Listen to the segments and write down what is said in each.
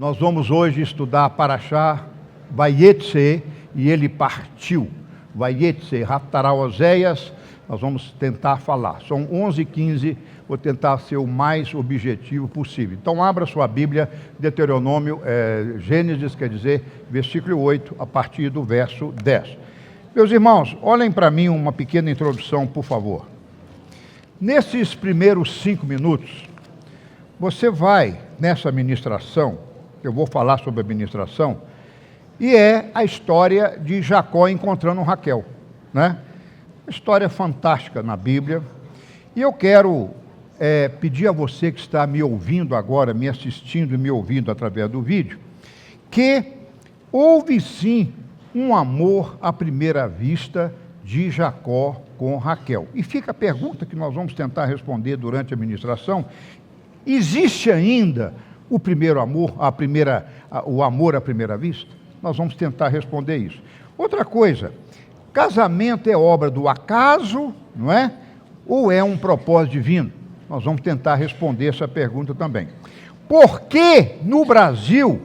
Nós vamos hoje estudar Parashá Vayetze, e ele partiu. Vayetze, Haftarah Oséias, nós vamos tentar falar. São 11h15, vou tentar ser o mais objetivo possível. Então abra sua Bíblia, Deuteronômio, Gênesis, quer dizer, versículo 8, a partir do verso 10. Meus irmãos, olhem para mim uma pequena introdução, por favor. Nesses primeiros 5 minutos, você vai, nessa ministração, eu vou falar sobre a ministração, e é a história de Jacó encontrando Raquel, né? Uma história fantástica na Bíblia. E eu quero pedir a você que está me ouvindo agora, me assistindo e me ouvindo através do vídeo, que houve sim um amor à primeira vista de Jacó com Raquel. E fica a pergunta que nós vamos tentar responder durante a ministração: existe ainda o primeiro amor, o amor à primeira vista? Nós vamos tentar responder isso. Outra coisa, casamento é obra do acaso, não é? Ou é um propósito divino? Nós vamos tentar responder essa pergunta também. Por que no Brasil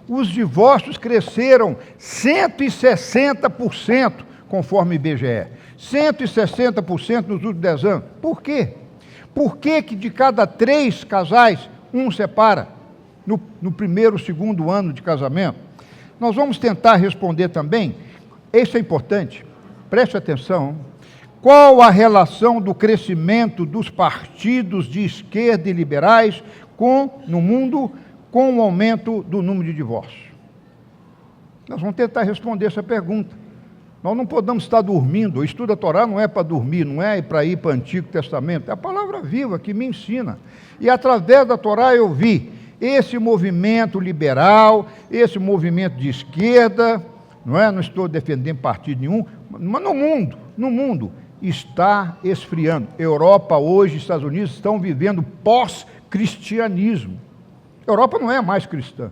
os divórcios cresceram 160%, conforme o IBGE? 160% nos últimos 10 anos. Por quê? Por que de cada 3 casais, um separa no primeiro, segundo ano de casamento? Nós vamos tentar responder também, isso é importante, preste atenção, qual a relação do crescimento dos partidos de esquerda e liberais no mundo com o aumento do número de divórcios? Nós vamos tentar responder essa pergunta. Nós não podemos estar dormindo. O estudo da Torá não é para dormir, não é para ir para o Antigo Testamento, é a palavra viva que me ensina. E através da Torá eu vi esse movimento liberal, esse movimento de esquerda, não é? Não estou defendendo partido nenhum, mas no mundo está esfriando. Europa hoje, Estados Unidos estão vivendo pós-cristianismo. A Europa não é mais cristã.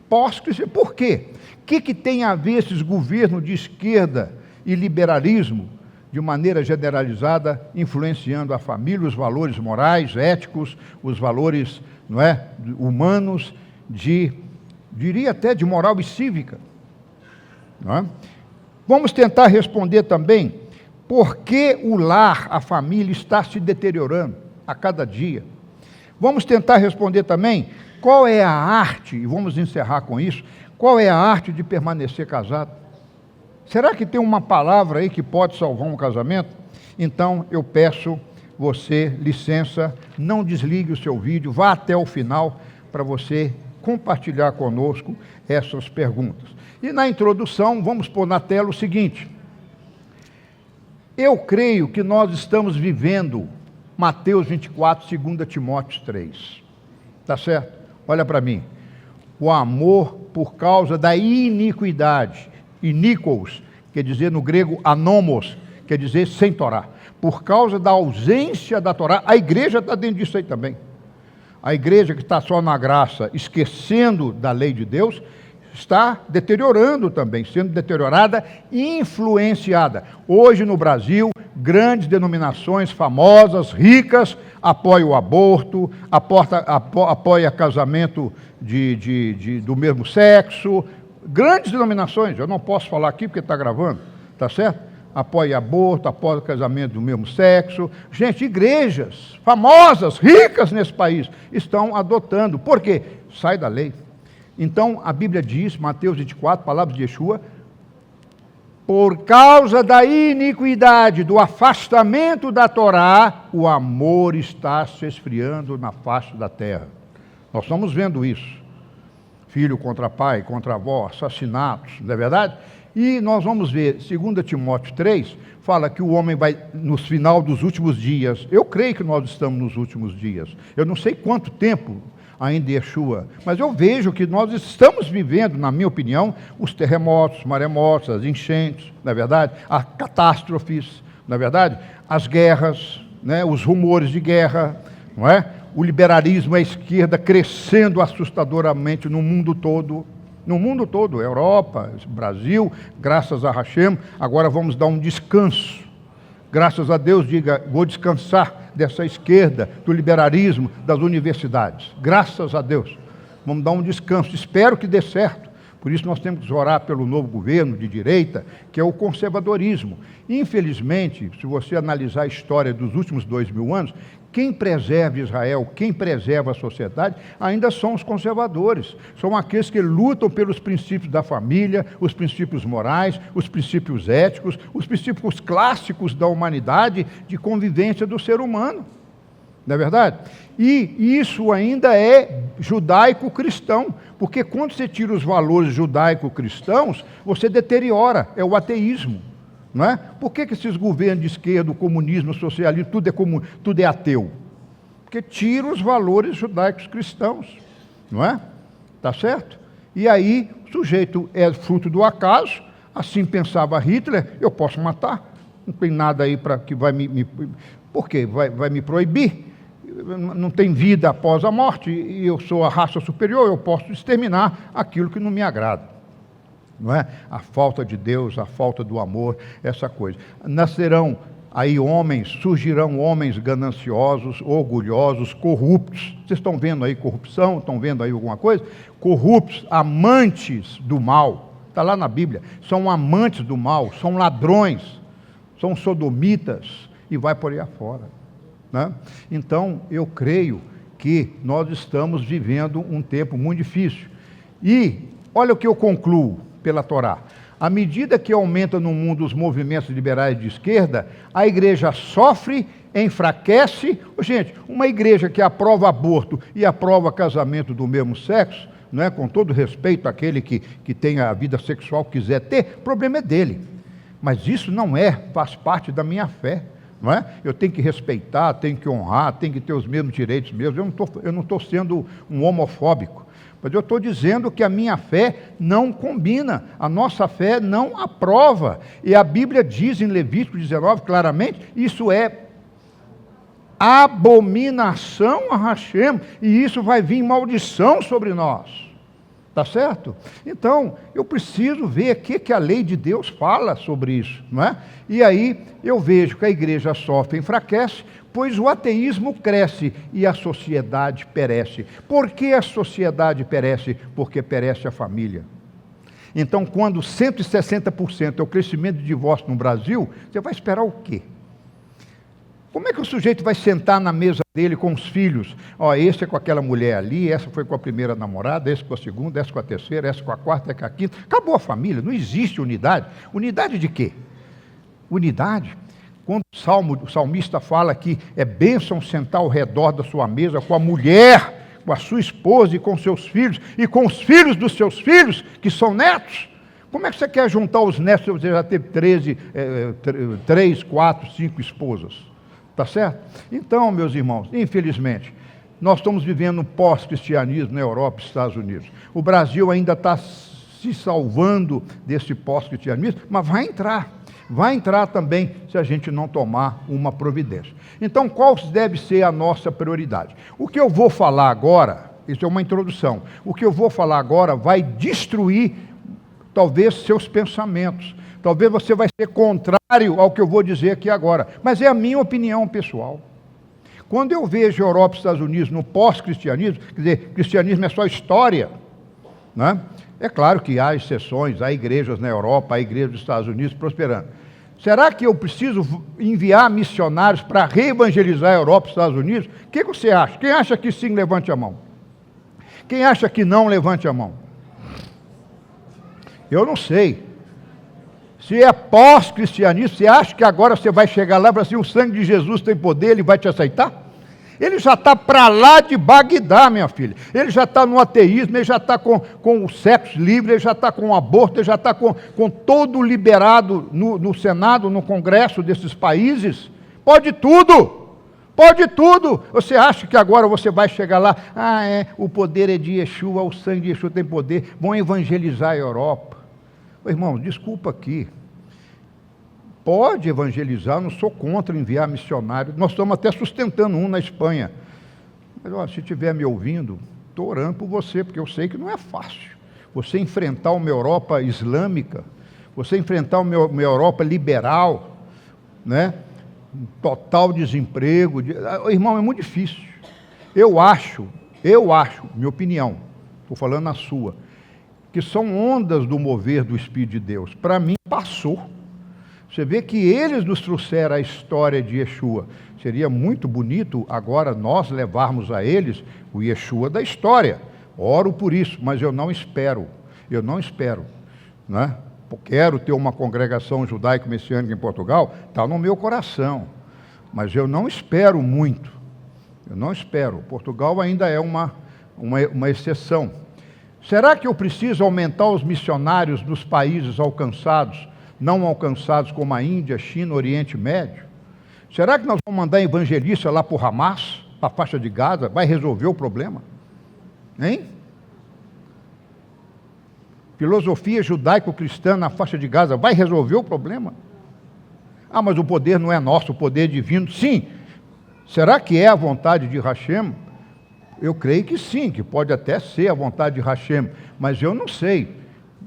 Pós-cristianismo. Por quê? O que tem a ver esses governos de esquerda e liberalismo, de maneira generalizada, influenciando a família, os valores morais, éticos, os valores, não é, humanos, diria até de moral e cívica? Não é? Vamos tentar responder também por que o lar, a família, está se deteriorando a cada dia. Vamos tentar responder também qual é a arte, e vamos encerrar com isso, qual é a arte de permanecer casado? Será que tem uma palavra aí que pode salvar um casamento? Então eu peço você, licença, não desligue o seu vídeo, vá até o final para você compartilhar conosco essas perguntas. E na introdução vamos pôr na tela o seguinte: eu creio que nós estamos vivendo Mateus 24, 2 Timóteo 3. Tá certo? Olha para mim. O amor por causa da iniquidade. Iníquos, quer dizer no grego anomos, quer dizer sem Torá. Por causa da ausência da Torá, a igreja está dentro disso aí também. A igreja que está só na graça, esquecendo da lei de Deus, está deteriorando também, sendo deteriorada e influenciada. Hoje no Brasil, grandes denominações famosas, ricas, apoiam o aborto, apoiam casamento do mesmo sexo. Grandes denominações, eu não posso falar aqui porque está gravando, tá certo? Apoia aborto, apoia casamento do mesmo sexo. Gente, igrejas famosas, ricas nesse país, estão adotando. Por quê? Sai da lei. Então, a Bíblia diz, Mateus 24, palavras de Yeshua, por causa da iniquidade, do afastamento da Torá, o amor está se esfriando na face da terra. Nós estamos vendo isso. Filho contra pai, contra avó, assassinatos, não é verdade? E nós vamos ver, 2 Timóteo 3, fala que o homem vai, no final dos últimos dias, eu creio que nós estamos nos últimos dias, eu não sei quanto tempo ainda Yeshua, mas eu vejo que nós estamos vivendo, na minha opinião, os terremotos, maremotos, as enchentes, não é verdade? As catástrofes, não é verdade? As guerras, né? Os rumores de guerra, não é? O liberalismo, a esquerda crescendo assustadoramente no mundo todo, Europa, Brasil, graças a Hashem, agora vamos dar um descanso. Graças a Deus, diga, vou descansar dessa esquerda, do liberalismo, das universidades. Graças a Deus. vamos dar um descanso, espero que dê certo. Por isso nós temos que orar pelo novo governo de direita, que é o conservadorismo. Infelizmente, se você analisar a história dos últimos 2000 anos, quem preserva Israel, quem preserva a sociedade, ainda são os conservadores. São aqueles que lutam pelos princípios da família, os princípios morais, os princípios éticos, os princípios clássicos da humanidade, de convivência do ser humano. Não é verdade? E isso ainda é judaico-cristão, porque quando você tira os valores judaico-cristãos, você deteriora, é o ateísmo. Não é? Por que esses governos de esquerda, o comunismo, o socialismo, tudo é ateu? Porque tira os valores judaicos cristãos, não é? Tá certo? E aí, o sujeito é fruto do acaso, assim pensava Hitler, eu posso matar, não tem nada aí para que vai por quê? Vai me proibir? Não tem vida após a morte, e eu sou a raça superior, eu posso exterminar aquilo que não me agrada. Não é? A falta de Deus, a falta do amor, essa coisa. Nascerão aí surgirão homens gananciosos, orgulhosos, corruptos. Vocês estão vendo aí corrupção? Estão vendo aí alguma coisa? Corruptos, amantes do mal. Está lá na Bíblia. São amantes do mal, são ladrões, são sodomitas, e vai por aí afora. Né? Então, eu creio que nós estamos vivendo um tempo muito difícil. E olha o que eu concluo pela Torá. À medida que aumenta no mundo os movimentos liberais de esquerda, a igreja sofre, enfraquece. Gente, uma igreja que aprova aborto e aprova casamento do mesmo sexo, não é? Com todo respeito àquele que tem a vida sexual que quiser ter, o problema é dele. Mas isso não faz parte da minha fé. Não é? Eu tenho que respeitar, tenho que honrar, tenho que ter os mesmos direitos meus. Eu não estou sendo um homofóbico. Mas eu estou dizendo que a minha fé não combina, a nossa fé não aprova. E a Bíblia diz em Levítico 19 claramente, isso é abominação a Hashem, e isso vai vir maldição sobre nós. Está certo? Então, eu preciso ver o que a lei de Deus fala sobre isso, não é? E aí eu vejo que a igreja sofre e enfraquece, pois o ateísmo cresce e a sociedade perece. Por que a sociedade perece? Porque perece a família. Então, quando 160% é o crescimento de divórcio no Brasil, você vai esperar o quê? Como é que o sujeito vai sentar na mesa dele com os filhos? Esse é com aquela mulher ali, essa foi com a primeira namorada, esse com a segunda, essa com a terceira, essa com a quarta, essa com a quinta. Acabou a família, não existe unidade. Unidade de quê? Unidade. Quando o salmista fala que é bênção sentar ao redor da sua mesa com a mulher, com a sua esposa e com seus filhos, e com os filhos dos seus filhos, que são netos. Como é que você quer juntar os netos se você já teve 3, 4, 5 esposas? Tá certo? Então, meus irmãos, infelizmente, nós estamos vivendo um pós-cristianismo na Europa e Estados Unidos. O Brasil ainda está se salvando desse pós-cristianismo, mas vai entrar também se a gente não tomar uma providência. Então, qual deve ser a nossa prioridade? O que eu vou falar agora, isso é uma introdução, o que eu vou falar agora vai destruir, talvez, seus pensamentos. Talvez você vai ser contrário ao que eu vou dizer aqui agora, mas é a minha opinião pessoal. Quando eu vejo a Europa e Estados Unidos no pós-cristianismo, quer dizer, cristianismo é só história, né? É claro que há exceções, há igrejas na Europa, há igrejas dos Estados Unidos prosperando. Será que eu preciso enviar missionários para reevangelizar a Europa e os Estados Unidos? O que você acha? Quem acha que sim, levante a mão. Quem acha que não, levante a mão. Eu não sei. Se é pós-cristianismo, você acha que agora você vai chegar lá e falar assim, o sangue de Jesus tem poder, ele vai te aceitar? Ele já está para lá de Bagdá, minha filha. Ele já está no ateísmo, ele já está com o sexo livre, ele já está com o aborto, ele já está com todo liberado no Senado, no Congresso desses países. Pode tudo! Pode tudo! Você acha que agora você vai chegar lá, o poder é de Yeshua, o sangue de Yeshua tem poder, vão evangelizar a Europa. Irmão, desculpa aqui. Pode evangelizar, não sou contra enviar missionários. Nós estamos até sustentando um na Espanha. Mas, se estiver me ouvindo, estou orando por você, porque eu sei que não é fácil. Você enfrentar uma Europa islâmica, você enfrentar uma Europa liberal, né? Total desemprego. Irmão, é muito difícil. Eu acho, minha opinião, estou falando a sua, que são ondas do mover do Espírito de Deus. Para mim, passou. Você vê que eles nos trouxeram a história de Yeshua. Seria muito bonito agora nós levarmos a eles o Yeshua da história. Oro por isso, mas eu não espero, né? Quero ter uma congregação judaico-messiânica em Portugal, está no meu coração, mas eu não espero muito, Portugal ainda é uma exceção. Será que eu preciso aumentar os missionários nos países alcançados, não alcançados como a Índia, China, Oriente Médio? Será que nós vamos mandar evangelista lá para o Hamas, para a faixa de Gaza? Vai resolver o problema? Hein? Filosofia judaico-cristã na faixa de Gaza vai resolver o problema? Ah, mas o poder não é nosso, o poder é divino. Sim. Será que é a vontade de Hashem? Eu creio que sim, que pode até ser a vontade de Hashem, mas eu não sei.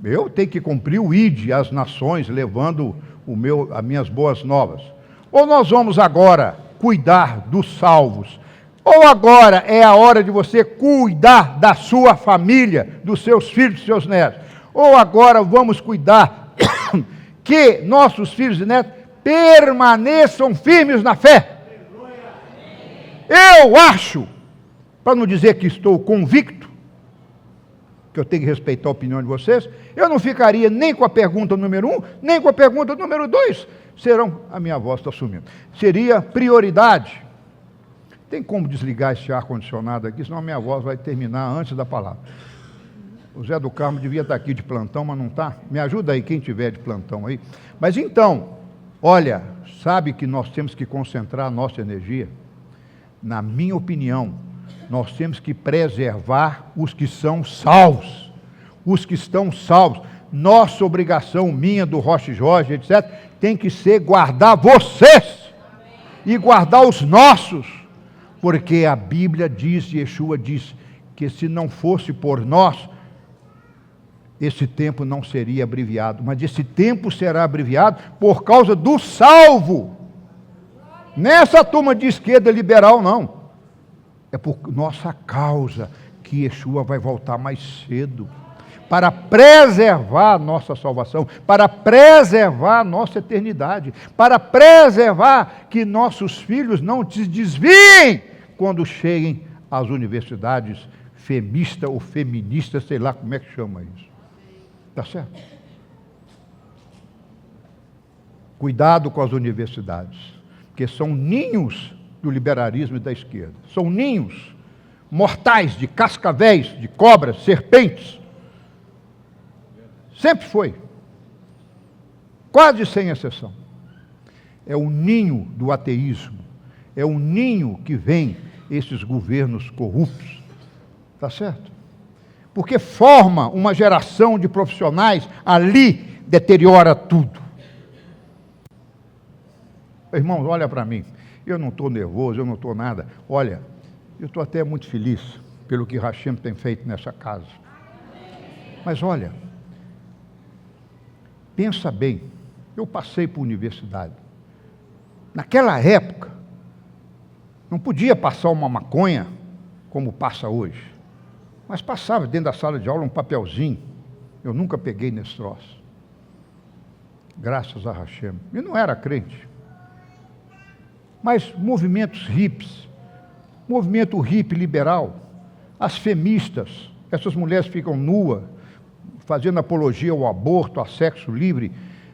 Eu tenho que cumprir o ID às nações, levando as minhas boas novas. Ou nós vamos agora cuidar dos salvos, ou agora é a hora de você cuidar da sua família, dos seus filhos, dos seus netos. Ou agora vamos cuidar que nossos filhos e netos permaneçam firmes na fé. Eu acho, para não dizer que estou convicto, que eu tenho que respeitar a opinião de vocês, eu não ficaria nem com a pergunta número 1, nem com a pergunta número 2. A minha voz está sumindo. Seria prioridade. Tem como desligar esse ar-condicionado aqui, senão a minha voz vai terminar antes da palavra. O Zé do Carmo devia estar aqui de plantão, mas não está. Me ajuda aí, quem tiver de plantão aí. Mas então, olha, sabe que nós temos que concentrar a nossa energia? Na minha opinião, nós temos que preservar os que são salvos. Os que estão salvos. Nossa obrigação, minha, do Roche Jorge, etc., tem que ser guardar vocês. E guardar os nossos. Porque a Bíblia diz, Yeshua diz, que se não fosse por nós, esse tempo não seria abreviado, mas esse tempo será abreviado por causa do salvo. Nessa turma de esquerda liberal, não. É por nossa causa que Yeshua vai voltar mais cedo, para preservar a nossa salvação, para preservar a nossa eternidade, para preservar que nossos filhos não se desviem quando cheguem às universidades femistas ou feministas, sei lá como é que chama isso. Está certo? Cuidado com as universidades, porque são ninhos do liberalismo e da esquerda. São ninhos mortais de cascavéis, de cobras, serpentes. Sempre foi. Quase sem exceção. É o ninho do ateísmo. É o ninho que vem esses governos corruptos. Está certo? Porque forma uma geração de profissionais, ali deteriora tudo. Irmãos, olha para mim, eu não estou nervoso, eu não estou nada. Olha, eu estou até muito feliz pelo que Hashem tem feito nessa casa. Mas olha, pensa bem, eu passei por universidade. Naquela época, não podia passar uma maconha como passa hoje. Mas passava dentro da sala de aula um papelzinho. Eu nunca peguei nesse troço. Graças a Hashem. Eu não era crente. Mas movimentos hippies, movimento hippie liberal, as feministas, essas mulheres ficam nuas, fazendo apologia ao aborto, ao sexo livre.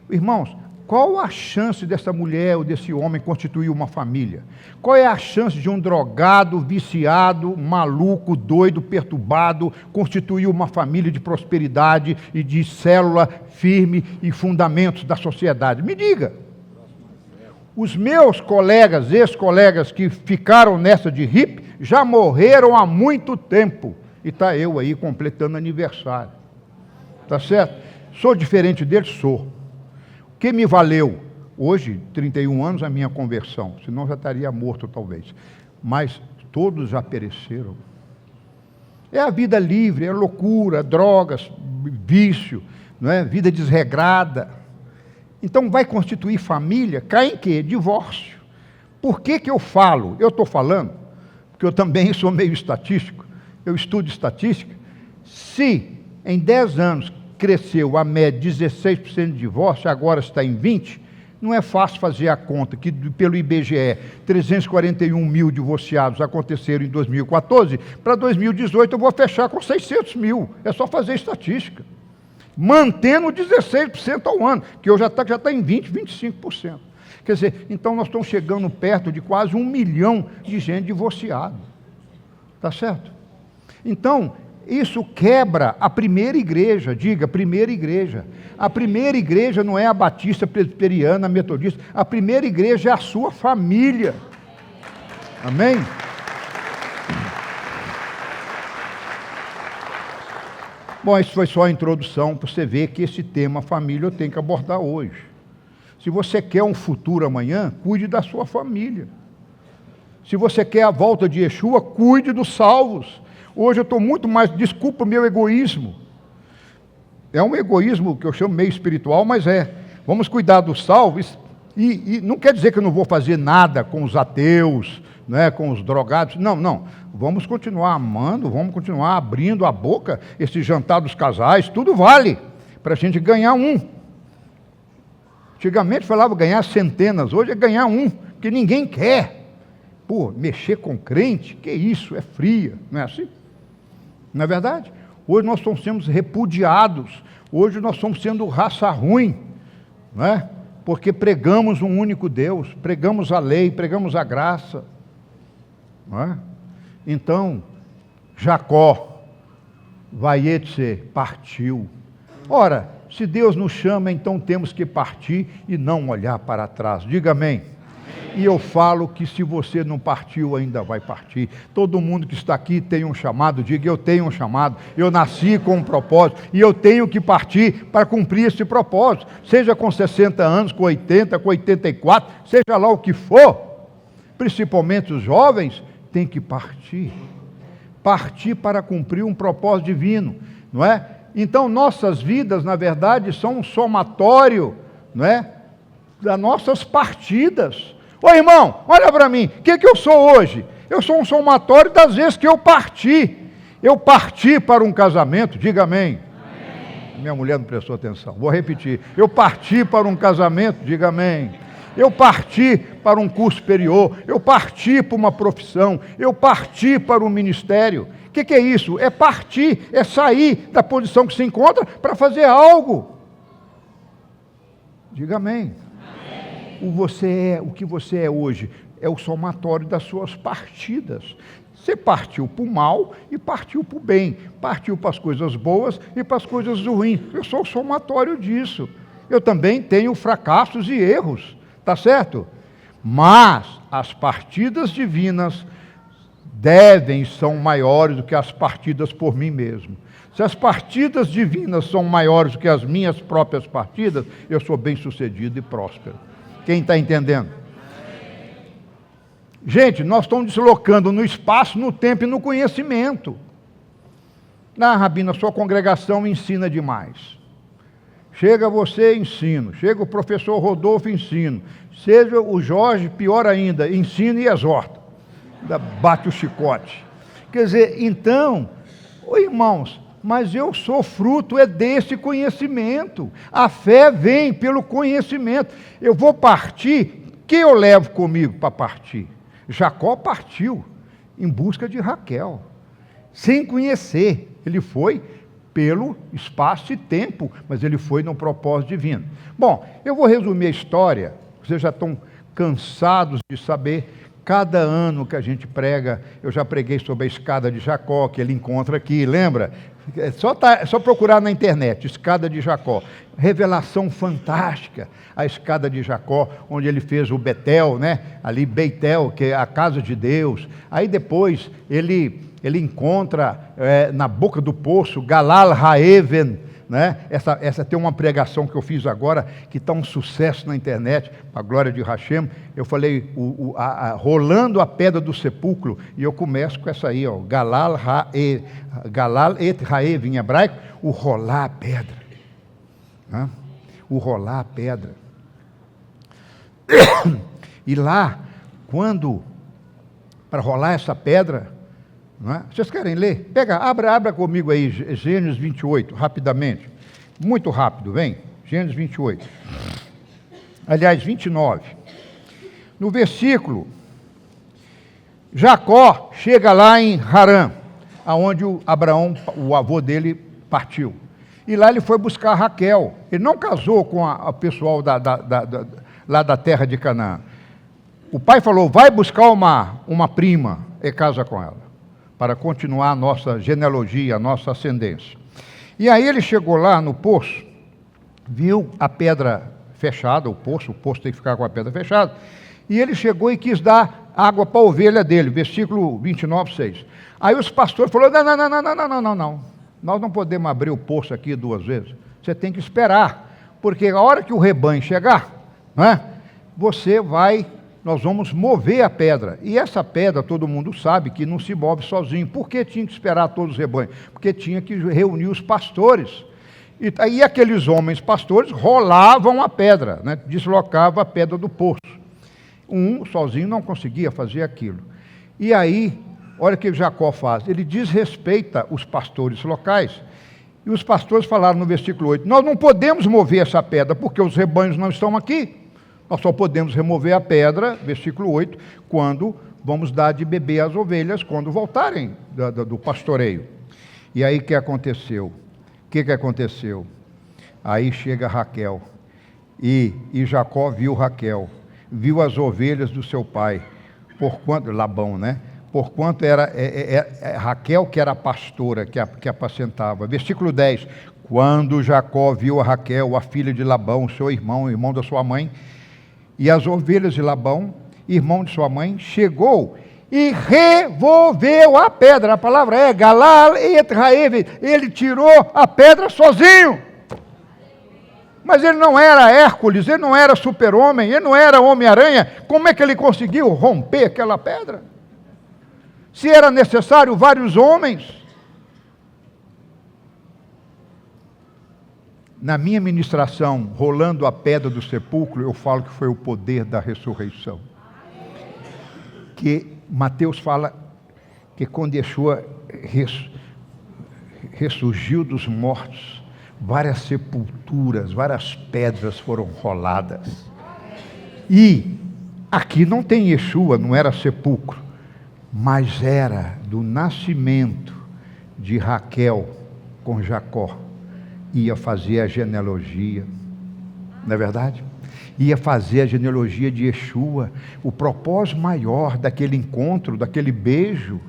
Irmãos, qual a chance dessa mulher ou desse homem constituir uma família? Qual é a chance de um drogado, viciado, maluco, doido, perturbado, constituir uma família de prosperidade e de célula firme e fundamentos da sociedade? Me diga. Os meus colegas, ex-colegas que ficaram nessa de hippie, já morreram há muito tempo. E está eu aí completando aniversário. Tá certo? Sou diferente deles? Sou. O que me valeu? Hoje, 31 anos, a minha conversão. Senão já estaria morto, talvez. Mas todos já pereceram. É a vida livre, é loucura, drogas, vício, não é? Vida desregrada. Então, vai constituir família, cai em quê? Divórcio. Por que eu falo? Eu estou falando, porque eu também sou meio estatístico, eu estudo estatística. Se em 10 anos cresceu a média 16% de divórcio, agora está em 20%, não é fácil fazer a conta que, pelo IBGE, 341 mil divorciados aconteceram em 2014, para 2018 eu vou fechar com 600 mil, é só fazer estatística. Mantendo 16% ao ano, que hoje já está em 20%, 25%. Quer dizer, então nós estamos chegando perto de quase 1 milhão de gente divorciada. Está certo? Então, isso quebra a primeira igreja, diga, primeira igreja. A primeira igreja não é a batista, presbiteriana, metodista, a primeira igreja é a sua família. Amém? Bom, isso foi só a introdução para você ver que esse tema família eu tenho que abordar hoje. Se você quer um futuro amanhã, cuide da sua família. Se você quer a volta de Yeshua, cuide dos salvos. Hoje eu estou muito mais, desculpa o meu egoísmo. É um egoísmo que eu chamo meio espiritual, mas é. Vamos cuidar dos salvos. E não quer dizer que eu não vou fazer nada com os ateus, né, com os drogados. Não. Vamos continuar amando, vamos continuar abrindo a boca. Esse jantar dos casais, tudo vale para a gente ganhar um. Antigamente falava ganhar centenas, hoje é ganhar um, que ninguém quer. Pô, mexer com crente, que isso, é fria, não é assim? Não é verdade? Hoje nós estamos sendo repudiados, hoje nós estamos sendo raça ruim, não é? Porque pregamos um único Deus, pregamos a lei, pregamos a graça, não é? Então, Jacó, Vaietze, partiu. Ora, se Deus nos chama, então temos que partir e não olhar para trás. Diga amém. E eu falo que se você não partiu, ainda vai partir. Todo mundo que está aqui tem um chamado, diga, eu tenho um chamado, eu nasci com um propósito, e eu tenho que partir para cumprir esse propósito, seja com 60 anos, com 80, com 84, seja lá o que for, principalmente os jovens, tem que partir para cumprir um propósito divino, não é? Então nossas vidas, na verdade, são um somatório, não é? Das nossas partidas. Ô irmão, olha para mim, o que eu sou hoje? Eu sou um somatório das vezes que eu parti. Eu parti para um casamento, diga amém. Amém. Minha mulher não prestou atenção, vou repetir. Eu parti para um casamento, diga amém. Eu parti para um curso superior, eu parti para uma profissão, eu parti para um ministério. O que é isso? É partir, é sair da posição que se encontra para fazer algo. Diga amém. O que você é hoje é o somatório das suas partidas. Você partiu para o mal e partiu para o bem, partiu para as coisas boas e para as coisas ruins. Eu sou o somatório disso. Eu também tenho fracassos e erros, tá certo? Mas as partidas divinas são maiores do que as partidas por mim mesmo. Se as partidas divinas são maiores do que as minhas próprias partidas, eu sou bem-sucedido e próspero. Quem está entendendo? Gente, nós estamos deslocando no espaço, no tempo e no conhecimento. Rabina, sua congregação ensina demais. Chega você, ensino. Chega o professor Rodolfo, ensino. Seja o Jorge, pior ainda, ensina e exorta. Bate o chicote. Quer dizer, então, irmãos, mas eu sou fruto desse conhecimento. A fé vem pelo conhecimento. Eu vou partir, o que eu levo comigo para partir? Jacó partiu em busca de Raquel, sem conhecer. Ele foi pelo espaço e tempo, mas ele foi no propósito divino. Bom, eu vou resumir a história, vocês já estão cansados de saber. Cada ano que a gente prega, eu já preguei sobre a escada de Jacó, que ele encontra aqui, lembra? É só procurar na internet, escada de Jacó. Revelação fantástica, a escada de Jacó, onde ele fez o Betel, né? Ali Beitel, que é a casa de Deus. Aí depois ele encontra na boca do poço Galal Haeven, né? Essa tem uma pregação que eu fiz agora, que está um sucesso na internet, para a glória de Hashem. Eu falei, rolando a pedra do sepulcro, e eu começo com essa aí, ó, Galal et Haev, em hebraico, o rolar a pedra. Né? O rolar a pedra. E lá, para rolar essa pedra, Não é? Vocês querem ler? Abra comigo aí, Gênesis 28, rapidamente. Muito rápido, vem. Gênesis 28. Aliás, 29. No versículo, Jacó chega lá em Harã, aonde Abraão, o avô dele, partiu. E lá ele foi buscar Raquel. Ele não casou com o pessoal lá da terra de Canaã. O pai falou, vai buscar uma prima e casa com ela, para continuar a nossa genealogia, a nossa ascendência. E aí ele chegou lá no poço, viu a pedra fechada, o poço tem que ficar com a pedra fechada, e ele chegou e quis dar água para a ovelha dele, versículo 29, 6. Aí os pastores falaram, não, nós não podemos abrir o poço aqui 2 vezes, você tem que esperar, porque a hora que o rebanho chegar, não é, nós vamos mover a pedra, e essa pedra todo mundo sabe que não se move sozinho. Por que tinha que esperar todos os rebanhos? Porque tinha que reunir os pastores, e aí aqueles homens pastores rolavam a pedra, né? Deslocavam a pedra do poço. Um sozinho não conseguia fazer aquilo. E aí, olha o que Jacó faz, ele desrespeita os pastores locais, e os pastores falaram no versículo 8, nós não podemos mover essa pedra, porque os rebanhos não estão aqui, nós só podemos remover a pedra, versículo 8, quando vamos dar de beber às ovelhas, quando voltarem do pastoreio. E aí o que aconteceu? O que aconteceu? Aí chega Raquel, e Jacó viu Raquel, viu as ovelhas do seu pai, porquanto, Labão, né? Porquanto era Raquel que era a pastora, que apacentava. Versículo 10, quando Jacó viu a Raquel, a filha de Labão, seu irmão, o irmão da sua mãe, e as ovelhas de Labão, irmão de sua mãe, chegou e revolveu a pedra. A palavra é Galal et Raev. Ele tirou a pedra sozinho. Mas ele não era Hércules, ele não era super-homem, ele não era Homem-Aranha. Como é que ele conseguiu romper aquela pedra? Se era necessário vários homens. Na minha ministração, rolando a pedra do sepulcro, eu falo que foi o poder da ressurreição. Que Mateus fala que quando Yeshua ressurgiu dos mortos, várias sepulturas, várias pedras foram roladas. E aqui não tem Yeshua, não era sepulcro, mas era do nascimento de Raquel com Jacó. Ia fazer a genealogia, não é verdade? Ia fazer a genealogia de Yeshua. O propósito maior daquele encontro, daquele beijo,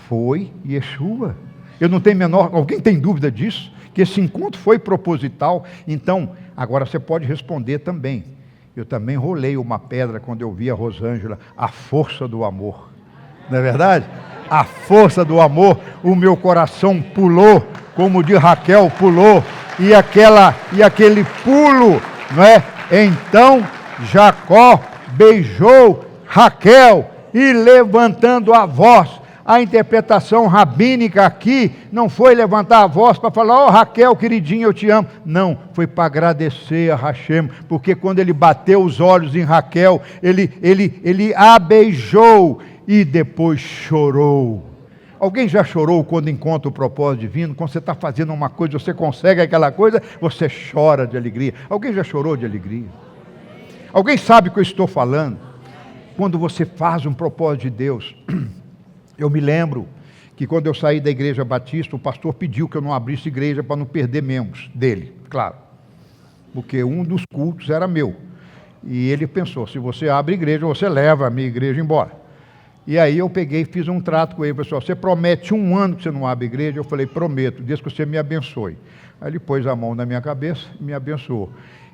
foi Yeshua. Eu não tenho alguém tem dúvida disso? Que esse encontro foi proposital? Então, agora você pode responder também. Eu também rolei uma pedra quando eu vi a Rosângela, a força do amor, não é verdade? A força do amor, o meu coração pulou, como o de Raquel pulou, e aquele pulo, não é? Então Jacó beijou Raquel, e levantando a voz, a interpretação rabínica aqui não foi levantar a voz para falar, Raquel, queridinha, eu te amo. Não, foi para agradecer a Hashem, porque quando ele bateu os olhos em Raquel, ele a beijou e depois chorou. Alguém já chorou quando encontra o propósito divino? Quando você está fazendo uma coisa, você consegue aquela coisa, você chora de alegria. Alguém já chorou de alegria? Alguém sabe o que eu estou falando? Quando você faz um propósito de Deus. Eu me lembro que quando eu saí da igreja batista, o pastor pediu que eu não abrisse igreja para não perder membros dele, claro. Porque um dos cultos era meu. E ele pensou, se você abre igreja, você leva a minha igreja embora. E aí eu peguei e fiz um trato com ele, pessoal, você promete 1 ano que você não abre igreja? Eu falei, prometo, desde que você me abençoe. Aí ele pôs a mão na minha cabeça e me abençoou.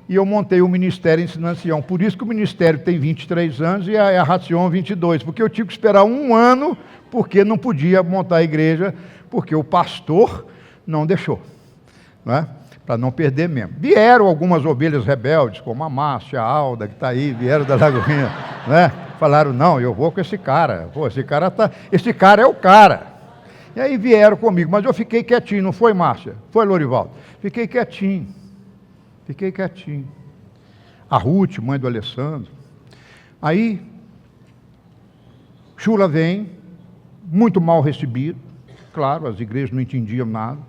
E eu montei o Ministério Ensinando Sião. Por isso que o Ministério tem 23 anos e a Racion 22, porque eu tive que esperar 1 ano, porque não podia montar a igreja, porque o pastor não deixou, não é? Para não perder mesmo. Vieram algumas ovelhas rebeldes, como a Márcia, a Alda, que está aí, vieram da Lagoinha, não é? Falaram, não, eu vou com esse cara. Pô, esse cara é o cara. E aí vieram comigo, mas eu fiquei quietinho, não foi, Márcia? Foi, Lorivaldo? Fiquei quietinho. A Ruth, mãe do Alessandro. Aí, Chula vem, muito mal recebido, claro, as igrejas não entendiam nada,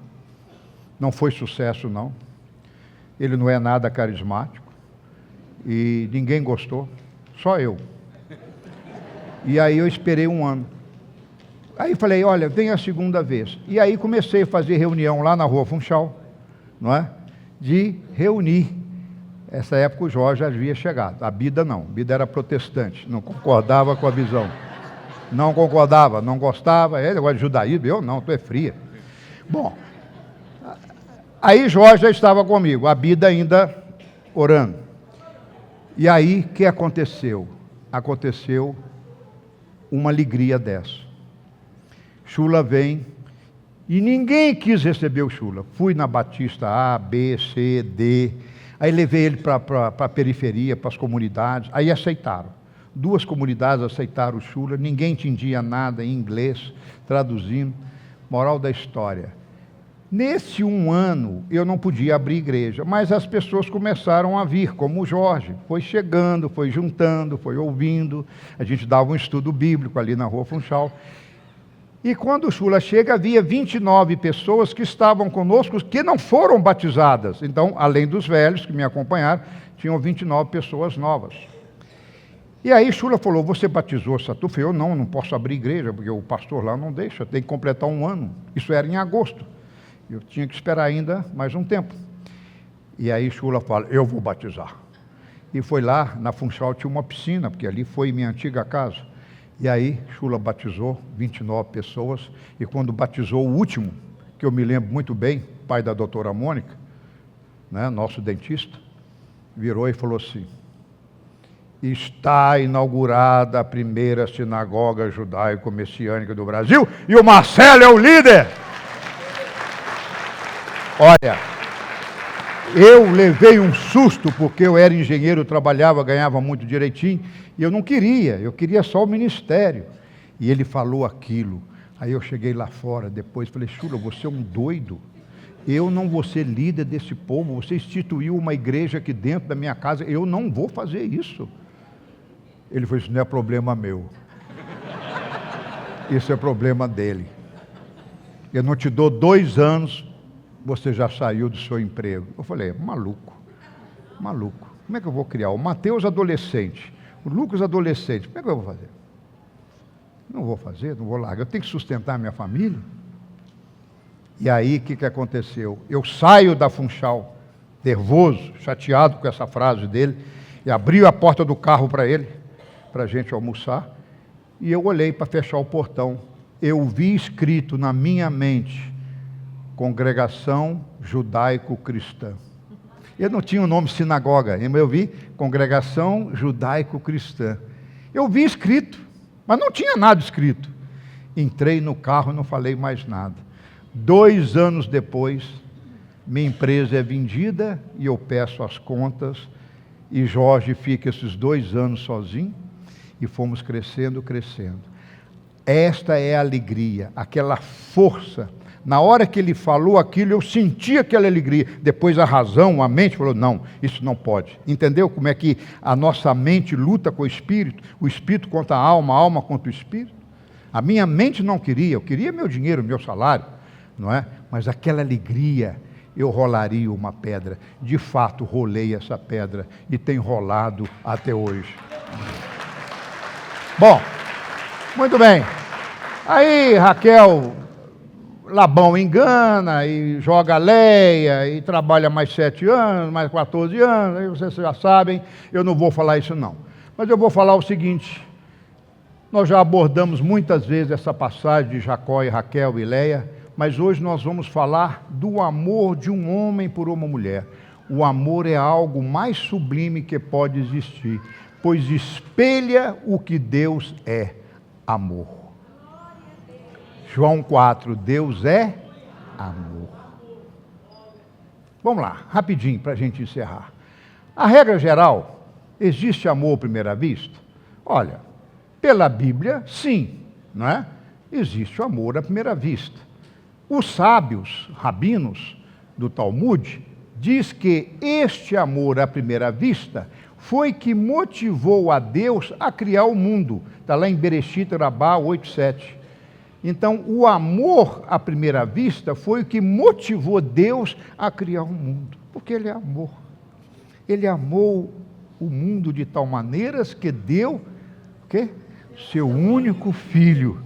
não foi sucesso não, ele não é nada carismático, e ninguém gostou, só eu. E aí eu esperei um ano. Aí falei, olha, vem a segunda vez. E aí comecei a fazer reunião lá na Rua Funchal, não é? De reunir. Essa época o Jorge já havia chegado. A Bida não. A Bida era protestante, não concordava com a visão. Não concordava, não gostava. Ele gosta de judaísmo, eu não, tu é fria. Bom, aí Jorge já estava comigo, a Bida ainda orando. E aí, o que aconteceu? Aconteceu uma alegria dessa. Chula vem, e ninguém quis receber o Chula. Fui na Batista A, B, C, D, aí levei ele para a periferia, para as comunidades, aí aceitaram. 2 comunidades aceitaram o Chula, ninguém entendia nada em inglês, traduzindo. Moral da história. Nesse 1 ano, eu não podia abrir igreja, mas as pessoas começaram a vir, como o Jorge. Foi chegando, foi juntando, foi ouvindo. A gente dava um estudo bíblico ali na Rua Funchal. E quando o Chula chega, havia 29 pessoas que estavam conosco, que não foram batizadas. Então, além dos velhos que me acompanharam, tinham 29 pessoas novas. E aí Chula falou, você batizou Satufa? Eu não posso abrir igreja, porque o pastor lá não deixa, tem que completar 1 ano. Isso era em agosto. Eu tinha que esperar ainda mais um tempo. E aí Chula fala, eu vou batizar. E foi lá, na Funchal tinha uma piscina, porque ali foi minha antiga casa. E aí Chula batizou 29 pessoas, e quando batizou o último, que eu me lembro muito bem, pai da doutora Mônica, né, nosso dentista, virou e falou assim, está inaugurada a primeira sinagoga judaico-messiânica do Brasil, e o Marcelo é o líder. Olha, eu levei um susto, porque eu era engenheiro, trabalhava, ganhava muito direitinho, e eu não queria, eu queria só o ministério. E ele falou aquilo. Aí eu cheguei lá fora depois, falei, Chula, você é um doido. Eu não vou ser líder desse povo, você instituiu uma igreja aqui dentro da minha casa, eu não vou fazer isso. Ele falou, isso não é problema meu. Isso é problema dele. Eu não te dou 2 anos, você já saiu do seu emprego. Eu falei, maluco. Como é que eu vou criar? O Mateus adolescente, o Lucas adolescente, como é que eu vou fazer? Não vou fazer, não vou largar. Eu tenho que sustentar a minha família. E aí, o que aconteceu? Eu saio da Funchal, nervoso, chateado com essa frase dele, e abri a porta do carro para ele, para a gente almoçar, e eu olhei para fechar o portão. Eu vi escrito na minha mente, Congregação Judaico-Cristã. Eu não tinha o nome sinagoga, eu vi Congregação Judaico-Cristã. Eu vi escrito, mas não tinha nada escrito. Entrei no carro e não falei mais nada. 2 anos depois, minha empresa é vendida e eu peço as contas, e Jorge fica esses 2 anos sozinho, e fomos crescendo. Esta é a alegria, aquela força. Na hora que ele falou aquilo, eu senti aquela alegria. Depois a razão, a mente falou, não, isso não pode. Entendeu como é que a nossa mente luta com o espírito contra a alma contra o espírito? A minha mente não queria, eu queria meu dinheiro, meu salário, não é? Mas aquela alegria, eu rolaria uma pedra. De fato, rolei essa pedra e tem rolado até hoje. Bom, muito bem. Aí Raquel, Labão engana e joga Leia e trabalha mais 7 anos, mais 14 anos, aí vocês já sabem, eu não vou falar isso não. Mas eu vou falar o seguinte, nós já abordamos muitas vezes essa passagem de Jacó e Raquel e Leia, mas hoje nós vamos falar do amor de um homem por uma mulher. O amor é algo mais sublime que pode existir, pois espelha o que Deus é, amor. João 4, Deus é amor. Vamos lá, rapidinho para a gente encerrar. A regra geral, existe amor à primeira vista? Olha, pela Bíblia, sim, não é? Existe o amor à primeira vista. Os sábios, rabinos do Talmud, diz que este amor à primeira vista foi que motivou a Deus a criar o mundo. Está lá em Bereshit Rabá 8:7. Então, o amor à primeira vista foi o que motivou Deus a criar o mundo, porque Ele é amor. Ele amou o mundo de tal maneira que deu o quê? Seu único Filho,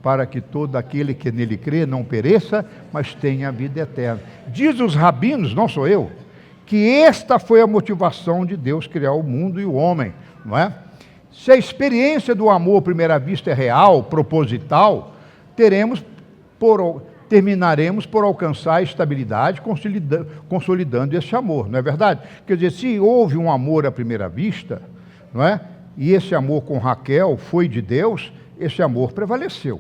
para que todo aquele que nele crê não pereça, mas tenha a vida eterna. Diz os rabinos, não sou eu, que esta foi a motivação de Deus criar o mundo e o homem, não é? Se a experiência do amor à primeira vista é real, proposital, terminaremos por alcançar a estabilidade, consolidando esse amor, não é verdade? Quer dizer, se houve um amor à primeira vista, não é? E esse amor com Raquel foi de Deus, esse amor prevaleceu.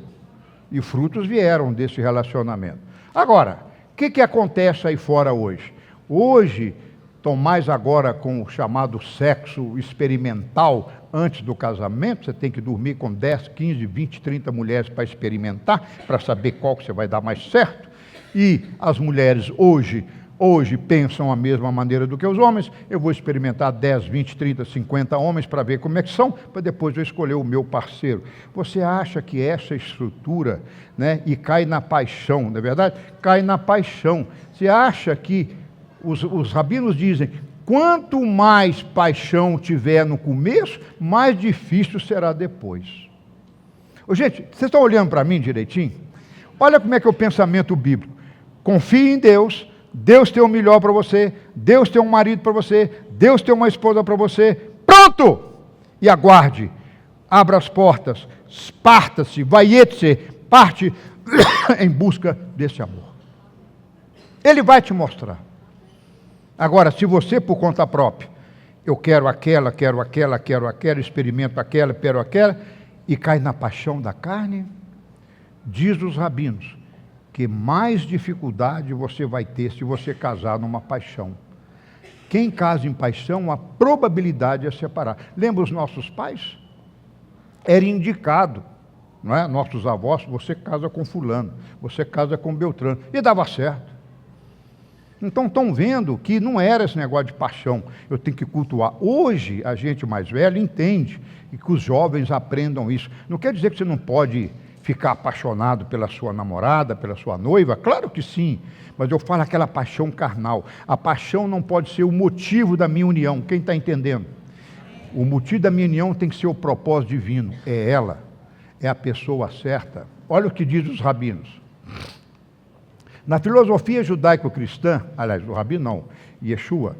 E frutos vieram desse relacionamento. Agora, o que acontece aí fora hoje? Hoje, estão mais agora com o chamado sexo experimental antes do casamento. Você tem que dormir com 10, 15, 20, 30 mulheres para experimentar, para saber qual que você vai dar mais certo. E as mulheres hoje pensam a mesma maneira do que os homens. Eu vou experimentar 10, 20, 30, 50 homens para ver como é que são, para depois eu escolher o meu parceiro. Você acha que essa estrutura, né, e cai na paixão, não é verdade? Cai na paixão. Você acha que os rabinos dizem, quanto mais paixão tiver no começo, mais difícil será depois. Ô, gente, vocês estão olhando para mim direitinho? Olha como é que é o pensamento bíblico. Confie em Deus, Deus tem o melhor para você, Deus tem um marido para você, Deus tem uma esposa para você, pronto! E aguarde, abra as portas, parta-se, vaiete-se, parte em busca desse amor. Ele vai te mostrar. Agora, se você por conta própria, eu quero aquela, experimento aquela, quero aquela, e cai na paixão da carne, diz os rabinos, que mais dificuldade você vai ter se você casar numa paixão. Quem casa em paixão, a probabilidade é separar. Lembra os nossos pais? Era indicado, não é? Nossos avós, você casa com fulano, você casa com Beltrano, e dava certo. Então estão vendo que não era esse negócio de paixão, eu tenho que cultuar. Hoje a gente mais velha entende e que os jovens aprendam isso. Não quer dizer que você não pode ficar apaixonado pela sua namorada, pela sua noiva, claro que sim, mas eu falo aquela paixão carnal. A paixão não pode ser o motivo da minha união, quem está entendendo? O motivo da minha união tem que ser o propósito divino, é ela, é a pessoa certa. Olha o que diz os rabinos. Na filosofia judaico-cristã, aliás, o rabino não, Yeshua,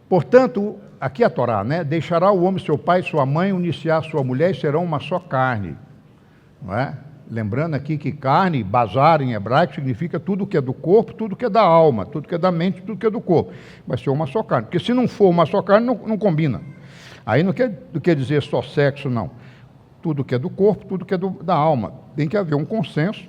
portanto, aqui a Torá, né? Deixará o homem seu pai e sua mãe, unir-se a sua mulher e serão uma só carne. Não é? Lembrando aqui que carne, bazar em hebraico, significa tudo que é do corpo, tudo que é da alma, tudo que é da mente, tudo que é do corpo. Vai ser uma só carne. Porque se não for uma só carne, não combina. Aí não quer dizer só sexo, não. Tudo que é do corpo, tudo que é da alma. Tem que haver um consenso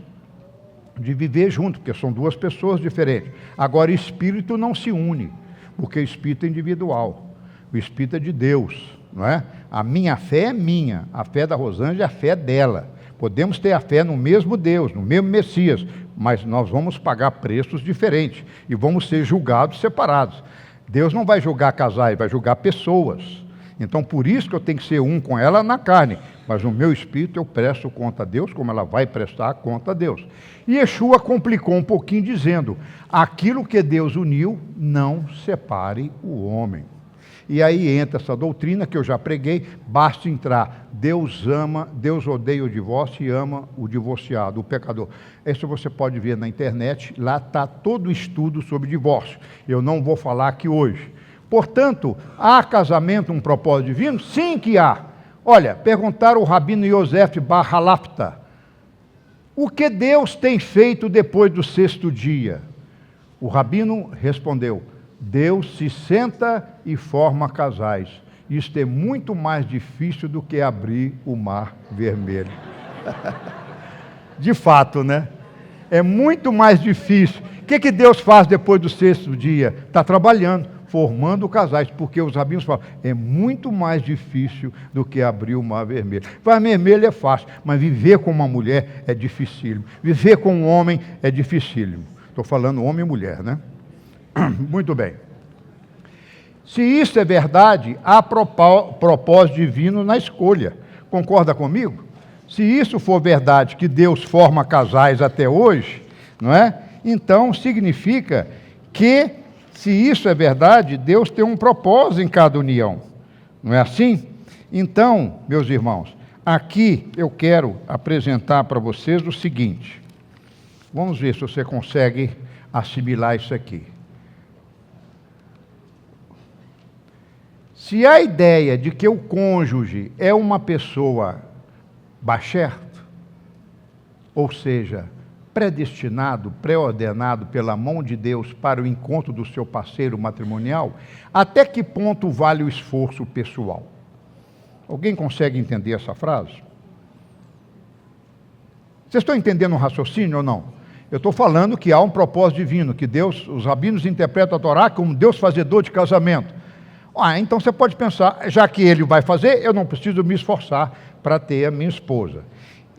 de viver junto, porque são duas pessoas diferentes. Agora, espírito não se une, porque espírito é individual. O espírito é de Deus, não é? A minha fé é minha, a fé da Rosângela é a fé dela. Podemos ter a fé no mesmo Deus, no mesmo Messias, mas nós vamos pagar preços diferentes e vamos ser julgados separados. Deus não vai julgar casais, vai julgar pessoas. Então, por isso que eu tenho que ser um com ela na carne, mas no meu espírito eu presto conta a Deus, como ela vai prestar conta a Deus. E Yeshua complicou um pouquinho dizendo, aquilo que Deus uniu, não separe o homem. E aí entra essa doutrina que eu já preguei, basta entrar, Deus ama, Deus odeia o divórcio e ama o divorciado, o pecador. Isso você pode ver na internet, lá está todo o estudo sobre divórcio. Eu não vou falar aqui hoje. Portanto, há casamento um propósito divino? Sim que há. Olha, perguntaram o rabino Yosef Bar Halafta, o que Deus tem feito depois do sexto dia? O rabino respondeu, Deus se senta e forma casais. Isto é muito mais difícil do que abrir o mar vermelho. De fato, né? É muito mais difícil. O que Deus faz depois do sexto dia? Está trabalhando, formando casais, porque os rabinos falam, é muito mais difícil do que abrir o mar vermelho. O mar vermelho é fácil, mas viver com uma mulher é dificílimo. Viver com um homem é dificílimo. Estou falando homem e mulher, né? Muito bem. Se isso é verdade, há propósito divino na escolha. Concorda comigo? Se isso for verdade, que Deus forma casais até hoje, não é? Então significa que, se isso é verdade, Deus tem um propósito em cada união. Não é assim? Então, meus irmãos, aqui eu quero apresentar para vocês o seguinte. Vamos ver se você consegue assimilar isso aqui. Se a ideia de que o cônjuge é uma pessoa basher, ou seja, predestinado, pré-ordenado pela mão de Deus para o encontro do seu parceiro matrimonial, até que ponto vale o esforço pessoal? Alguém consegue entender essa frase? Vocês estão entendendo o raciocínio ou não? Eu estou falando que há um propósito divino, que Deus, os rabinos interpretam a Torá como Deus fazedor de casamento. Então você pode pensar, já que ele vai fazer, eu não preciso me esforçar para ter a minha esposa.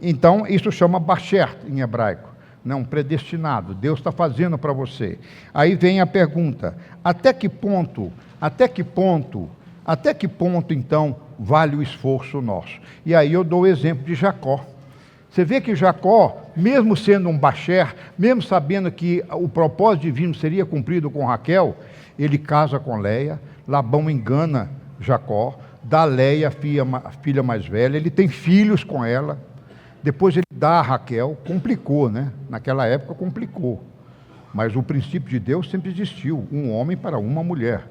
Então, isso chama basher em hebraico, não, predestinado. Deus está fazendo para você. Aí vem a pergunta, até que ponto, então, vale o esforço nosso? E aí eu dou o exemplo de Jacó. Você vê que Jacó, mesmo sendo um basher, mesmo sabendo que o propósito divino seria cumprido com Raquel, ele casa com Leia, Labão engana Jacó, dá a Leia, a filha mais velha, ele tem filhos com ela, depois ele dá a Raquel, complicou, né? Naquela época complicou, mas o princípio de Deus sempre existiu, um homem para uma mulher,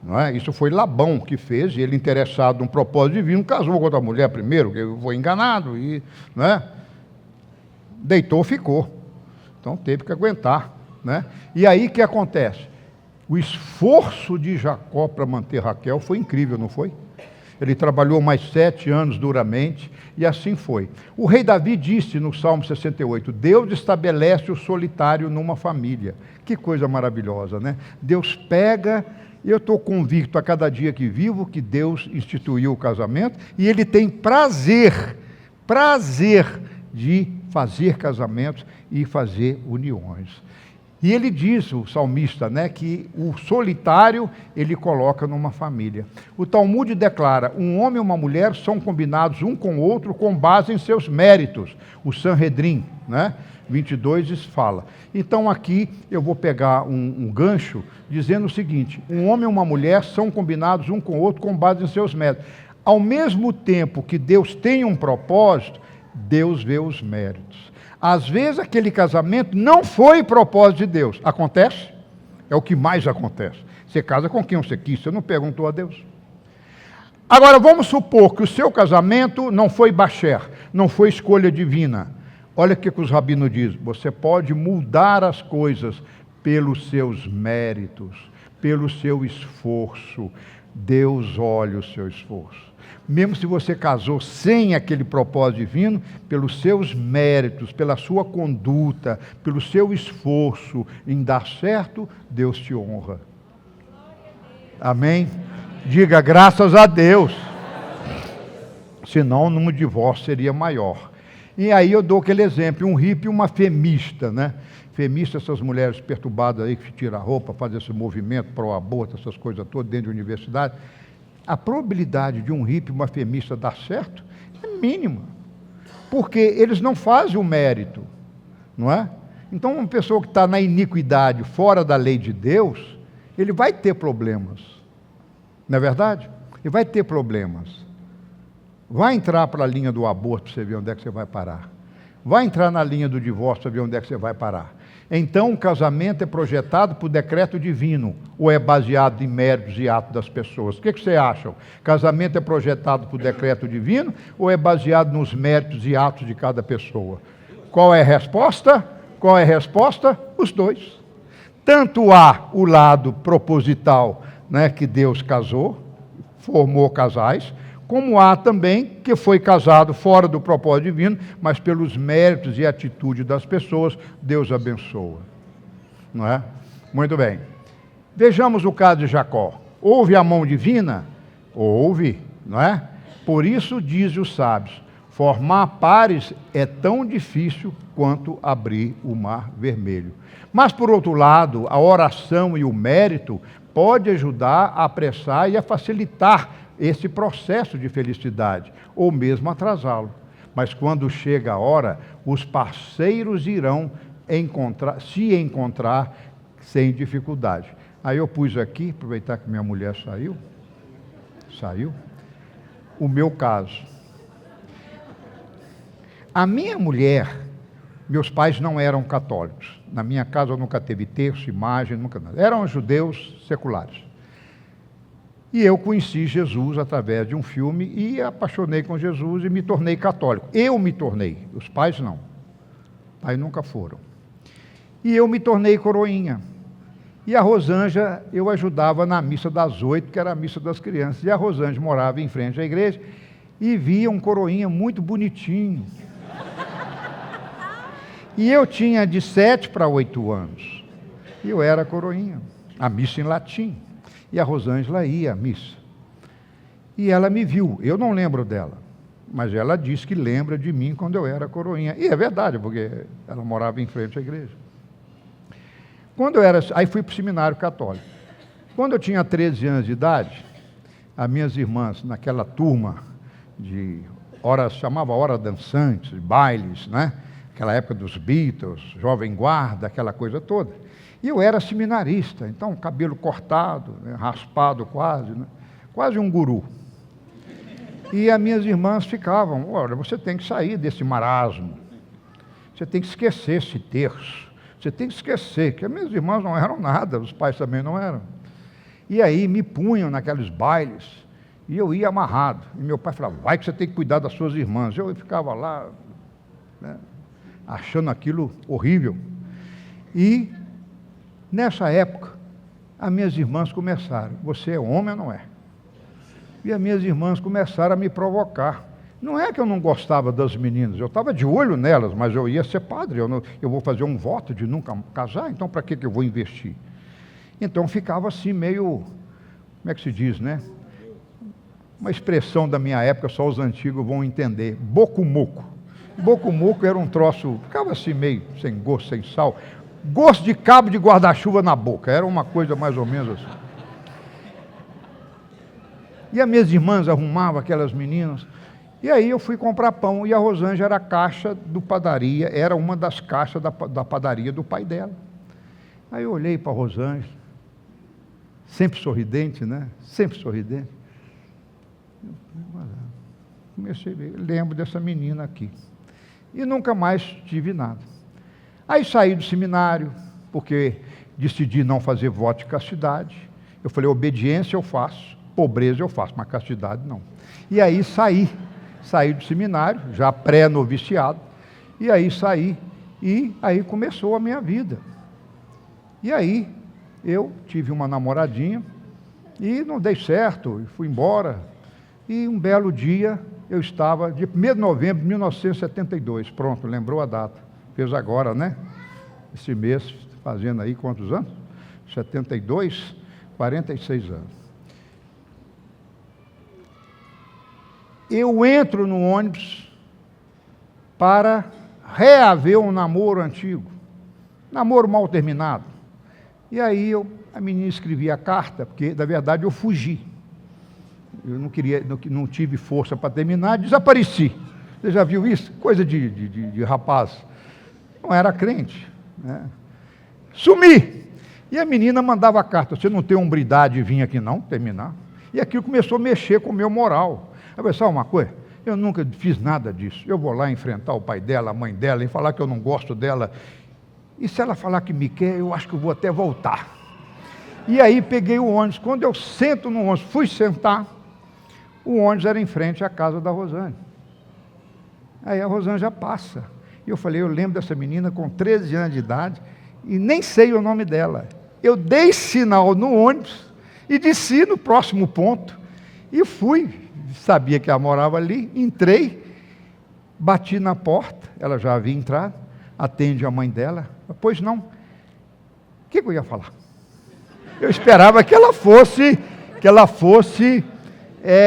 não é? Isso foi Labão que fez, e ele interessado num propósito divino, casou com outra mulher primeiro, que foi enganado, e, não é? Deitou, ficou, então teve que aguentar, né? E aí o que acontece? O esforço de Jacó para manter Raquel foi incrível, não foi? Ele trabalhou mais 7 anos duramente, e assim foi. O rei Davi disse no Salmo 68, Deus estabelece o solitário numa família. Que coisa maravilhosa, né? Deus pega, eu estou convicto a cada dia que vivo, que Deus instituiu o casamento, e Ele tem prazer de fazer casamentos e fazer uniões. E ele diz, o salmista, né, que o solitário ele coloca numa família. O Talmud declara, um homem e uma mulher são combinados um com o outro com base em seus méritos. O Sanhedrin, né, 22 fala. Então aqui eu vou pegar um gancho dizendo o seguinte, um homem e uma mulher são combinados um com o outro com base em seus méritos. Ao mesmo tempo que Deus tem um propósito, Deus vê os méritos. Às vezes aquele casamento não foi propósito de Deus. Acontece? É o que mais acontece. Você casa com quem você quis, você não perguntou a Deus. Agora vamos supor que o seu casamento não foi basher, não foi escolha divina. Olha o que os rabinos dizem. Você pode mudar as coisas pelos seus méritos, pelo seu esforço. Deus olha o seu esforço. Mesmo se você casou sem aquele propósito divino, pelos seus méritos, pela sua conduta, pelo seu esforço em dar certo, Deus te honra. Amém? Diga graças a Deus. Senão, o divórcio seria maior. E aí eu dou aquele exemplo, um hippie e uma femista, né? Femista, essas mulheres perturbadas aí que tiram a roupa, fazem esse movimento para o aborto, essas coisas todas dentro da universidade. A probabilidade de um hippie e uma femista dar certo é mínima, porque eles não fazem o mérito, não é? Então, uma pessoa que está na iniquidade, fora da lei de Deus, ele vai ter problemas, não é verdade? Ele vai ter problemas. Vai entrar para a linha do aborto para você ver onde é que você vai parar. Vai entrar na linha do divórcio para ver onde é que você vai parar. Então, o casamento é projetado por decreto divino, ou é baseado em méritos e atos das pessoas? O que você acha? Casamento é projetado por decreto divino, ou é baseado nos méritos e atos de cada pessoa? Qual é a resposta? Qual é a resposta? Os dois. Tanto há o lado proposital, né, que Deus casou, formou casais, como há também que foi casado fora do propósito divino, mas pelos méritos e atitude das pessoas, Deus abençoa. Não é? Muito bem. Vejamos o caso de Jacó. Houve a mão divina? Houve, não é? Por isso, dizem os sábios, formar pares é tão difícil quanto abrir o mar vermelho. Mas, por outro lado, a oração e o mérito pode ajudar a apressar e a facilitar esse processo de felicidade, ou mesmo atrasá-lo. mas quando chega a hora, os parceiros irão se encontrar sem dificuldade. Aí eu pus aqui, aproveitar que minha mulher saiu, o meu caso. A minha mulher, meus pais não eram católicos. Na minha casa nunca teve terço, imagem, nunca nada. Eram judeus seculares. E eu conheci Jesus através de um filme e apaixonei com Jesus e me tornei católico. Eu me tornei, os pais não. Os pais nunca foram. E eu me tornei coroinha. E a Rosângela, eu ajudava na missa das 8, que era a missa das crianças. E a Rosângela morava em frente à igreja e via um coroinha muito bonitinho. E eu tinha de 7 para 8 anos. E eu era coroinha. A missa em latim. E a Rosângela ia à missa. E ela me viu. Eu não lembro dela. Mas ela disse que lembra de mim quando eu era coroinha. E é verdade, porque ela morava em frente à igreja. Aí fui para o seminário católico. Quando eu tinha 13 anos de idade, as minhas irmãs, naquela turma de horas, chamava hora dançantes, bailes, né? Aquela época dos Beatles, Jovem Guarda, aquela coisa toda. E eu era seminarista, então cabelo cortado, né? Raspado quase, né? Quase um guru. E as minhas irmãs ficavam, olha, você tem que sair desse marasmo, você tem que esquecer esse terço. Você tem que esquecer que as minhas irmãs não eram nada, os pais também não eram. E aí me punham naqueles bailes, e eu ia amarrado. E meu pai falava, vai que você tem que cuidar das suas irmãs. Eu ficava lá, né, achando aquilo horrível. E, nessa época, as minhas irmãs começaram, você é homem ou não é? E as minhas irmãs começaram a me provocar. Não é que eu não gostava das meninas, eu estava de olho nelas, mas eu ia ser padre, eu vou fazer um voto de nunca casar, então para que eu vou investir? Então ficava assim meio, como é que se diz, né? Uma expressão da minha época, só os antigos vão entender, boco-moco. Boco-moco era um troço, ficava assim meio sem gosto, sem sal, gosto de cabo de guarda-chuva na boca, era uma coisa mais ou menos assim. E as minhas irmãs arrumavam aquelas meninas. E aí eu fui comprar pão, e a Rosângela era a caixa do padaria, era uma das caixas da padaria do pai dela. Aí eu olhei para a Rosângela, sempre sorridente, né? Sempre sorridente. Comecei a ver, lembro dessa menina aqui. E nunca mais tive nada. Aí saí do seminário, porque decidi não fazer voto de castidade. Eu falei, obediência eu faço, pobreza eu faço, mas castidade não. E aí saí do seminário, já pré-noviciado, e aí saí, e aí começou a minha vida. E aí eu tive uma namoradinha, e não dei certo, e fui embora, e um belo dia eu estava, dia 1º de novembro de 1972, pronto, lembrou a data, fez agora, né? Esse mês, fazendo aí quantos anos? 72, 46 anos. Eu entro no ônibus para reaver um namoro antigo, namoro mal terminado. E aí a menina escrevia a carta, porque na verdade eu fugi. Eu não tive força para terminar, desapareci. Você já viu isso? Coisa de rapaz. Não era crente, né? Sumi! E a menina mandava a carta, você não tem hombridade de vir aqui não, terminar. E aquilo começou a mexer com o meu moral. Eu falei, sabe uma coisa? Eu nunca fiz nada disso. Eu vou lá enfrentar o pai dela, a mãe dela, e falar que eu não gosto dela. E se ela falar que me quer, eu acho que eu vou até voltar. E aí peguei o ônibus. Quando eu sento no ônibus, fui sentar, o ônibus era em frente à casa da Rosângela. Aí a Rosângela já passa. E eu falei, eu lembro dessa menina com 13 anos de idade, e nem sei o nome dela. Eu dei sinal no ônibus, e desci no próximo ponto, e fui. Sabia que ela morava ali, entrei, bati na porta, ela já havia entrado, atende a mãe dela, pois não, o que eu ia falar? Eu esperava que ela fosse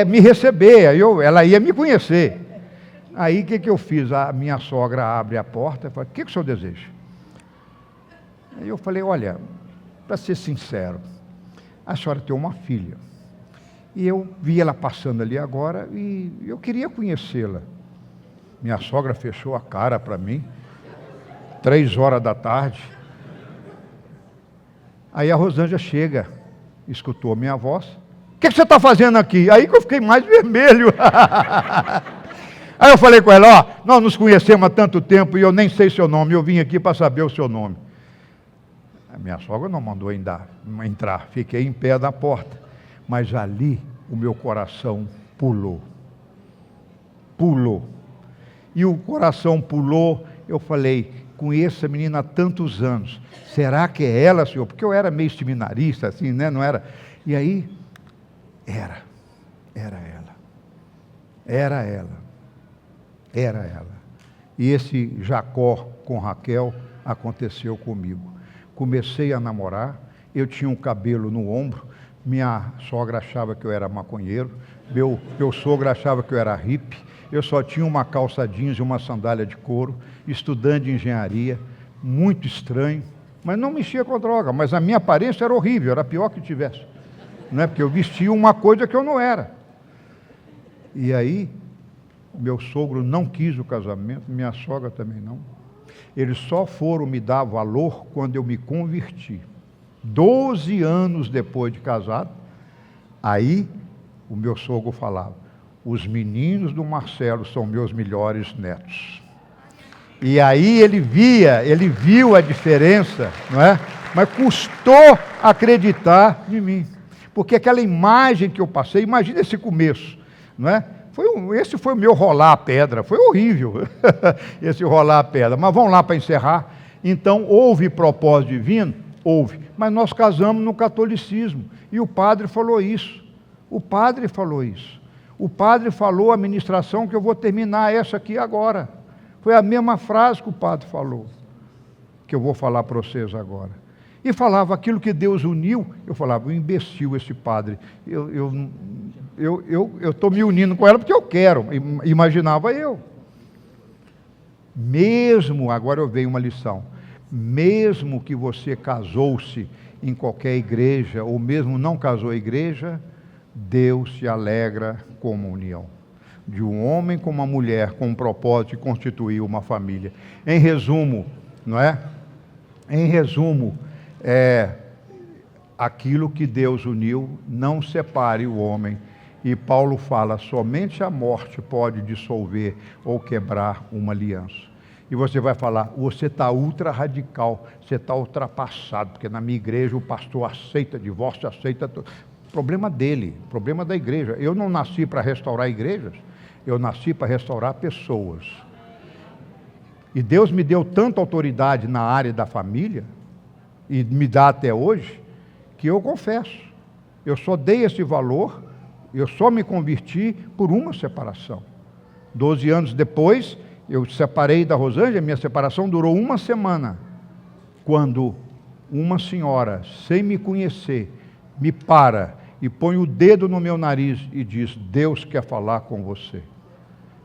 me receber, ela ia me conhecer. Aí o que eu fiz? A minha sogra abre a porta e fala, o que o senhor deseja? Aí eu falei, olha, para ser sincero, a senhora tem uma filha. E eu vi ela passando ali agora e eu queria conhecê-la. Minha sogra fechou a cara para mim, 3 horas da tarde. Aí a Rosângela chega, escutou a minha voz. O que você está fazendo aqui? Aí que eu fiquei mais vermelho. Aí eu falei com ela, nós nos conhecemos há tanto tempo e eu nem sei seu nome, eu vim aqui para saber o seu nome. A minha sogra não mandou entrar, fiquei em pé da porta. Mas ali o meu coração pulou. Pulou. E o coração pulou, eu falei, conheço a menina há tantos anos, será que é ela, senhor? Porque eu era meio seminarista, assim, né? Não era? E aí, era ela. Era ela. E esse Jacó com Raquel aconteceu comigo. Comecei a namorar, eu tinha um cabelo no ombro, minha sogra achava que eu era maconheiro, meu sogro achava que eu era hippie, eu só tinha uma calça jeans e uma sandália de couro, estudando de engenharia, muito estranho, mas não mexia com droga, mas a minha aparência era horrível, era a pior que tivesse, não é? Porque eu vestia uma coisa que eu não era. E aí, meu sogro não quis o casamento, minha sogra também não. Eles só foram me dar valor quando eu me converti. 12 anos depois de casado, aí o meu sogro falava, os meninos do Marcelo são meus melhores netos. E aí ele viu a diferença, não é? Mas custou acreditar em mim. Porque aquela imagem que eu passei, imagina esse começo, não é? Esse foi o meu rolar a pedra, foi horrível, esse rolar a pedra. Mas vamos lá para encerrar. Então, houve propósito divino? Houve. Mas nós casamos no catolicismo. E o padre falou isso. O padre falou a ministração que eu vou terminar essa aqui agora. Foi a mesma frase que o padre falou, que eu vou falar para vocês agora. E falava aquilo que Deus uniu, eu falava, o imbecil esse padre, eu estou me unindo com ela porque eu quero, imaginava eu. Mesmo, agora eu venho uma lição, mesmo que você casou-se em qualquer igreja, ou mesmo não casou a igreja, Deus se alegra com uma união. De um homem com uma mulher, com um propósito de constituir uma família. Em resumo, não é? Em resumo, aquilo que Deus uniu, não separe o homem. E Paulo fala, somente a morte pode dissolver ou quebrar uma aliança. E você vai falar, você está ultra radical, você está ultrapassado, porque na minha igreja o pastor aceita divórcio, aceita tudo. Problema dele, problema da igreja. Eu não nasci para restaurar igrejas, eu nasci para restaurar pessoas. E Deus me deu tanta autoridade na área da família, e me dá até hoje, que eu confesso, eu só dei esse valor, eu só me converti por uma separação. 12 anos depois, eu separei da Rosângela, minha separação durou uma semana, quando uma senhora, sem me conhecer, me para e põe o dedo no meu nariz e diz, Deus quer falar com você.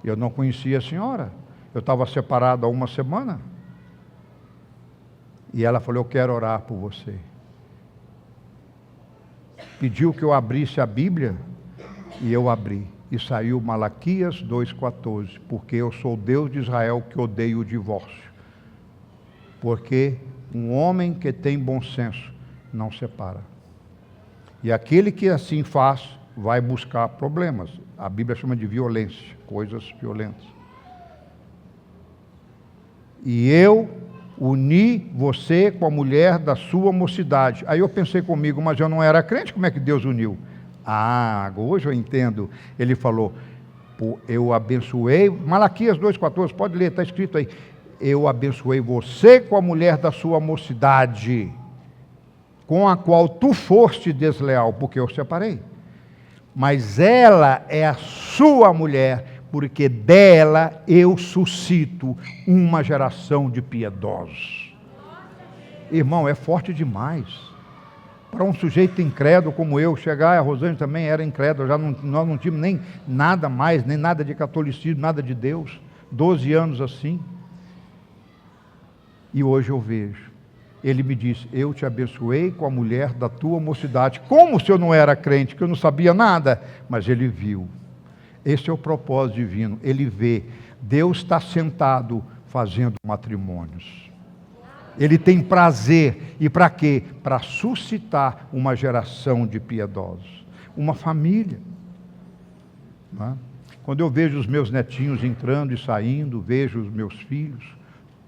Eu não conhecia a senhora, eu estava separado há uma semana. E ela falou, eu quero orar por você. Pediu que eu abrisse a Bíblia, e eu abri. E saiu Malaquias 2,14, porque eu sou o Deus de Israel que odeio o divórcio. Porque um homem que tem bom senso não separa. E aquele que assim faz, vai buscar problemas. A Bíblia chama de violência, coisas violentas. E eu uni você com a mulher da sua mocidade. Aí eu pensei comigo, mas eu não era crente, como é que Deus uniu? Hoje eu entendo. Ele falou, eu abençoei, Malaquias 2,14, pode ler, está escrito aí. Eu abençoei você com a mulher da sua mocidade, com a qual tu foste desleal, porque eu separei. Mas ela é a sua mulher, porque dela eu suscito uma geração de piedosos. Irmão, é forte demais. Para um sujeito incrédulo como eu, chegar, a Rosângela também era incrédula, nós não tínhamos nem nada mais, nem nada de catolicismo, nada de Deus, 12 anos assim. E hoje eu vejo, ele me disse, eu te abençoei com a mulher da tua mocidade, como se eu não era crente, que eu não sabia nada, mas ele viu. Esse é o propósito divino. Ele vê, Deus está sentado fazendo matrimônios. Ele tem prazer. E para quê? Para suscitar uma geração de piedosos. Uma família. Não é? Quando eu vejo os meus netinhos entrando e saindo, vejo os meus filhos,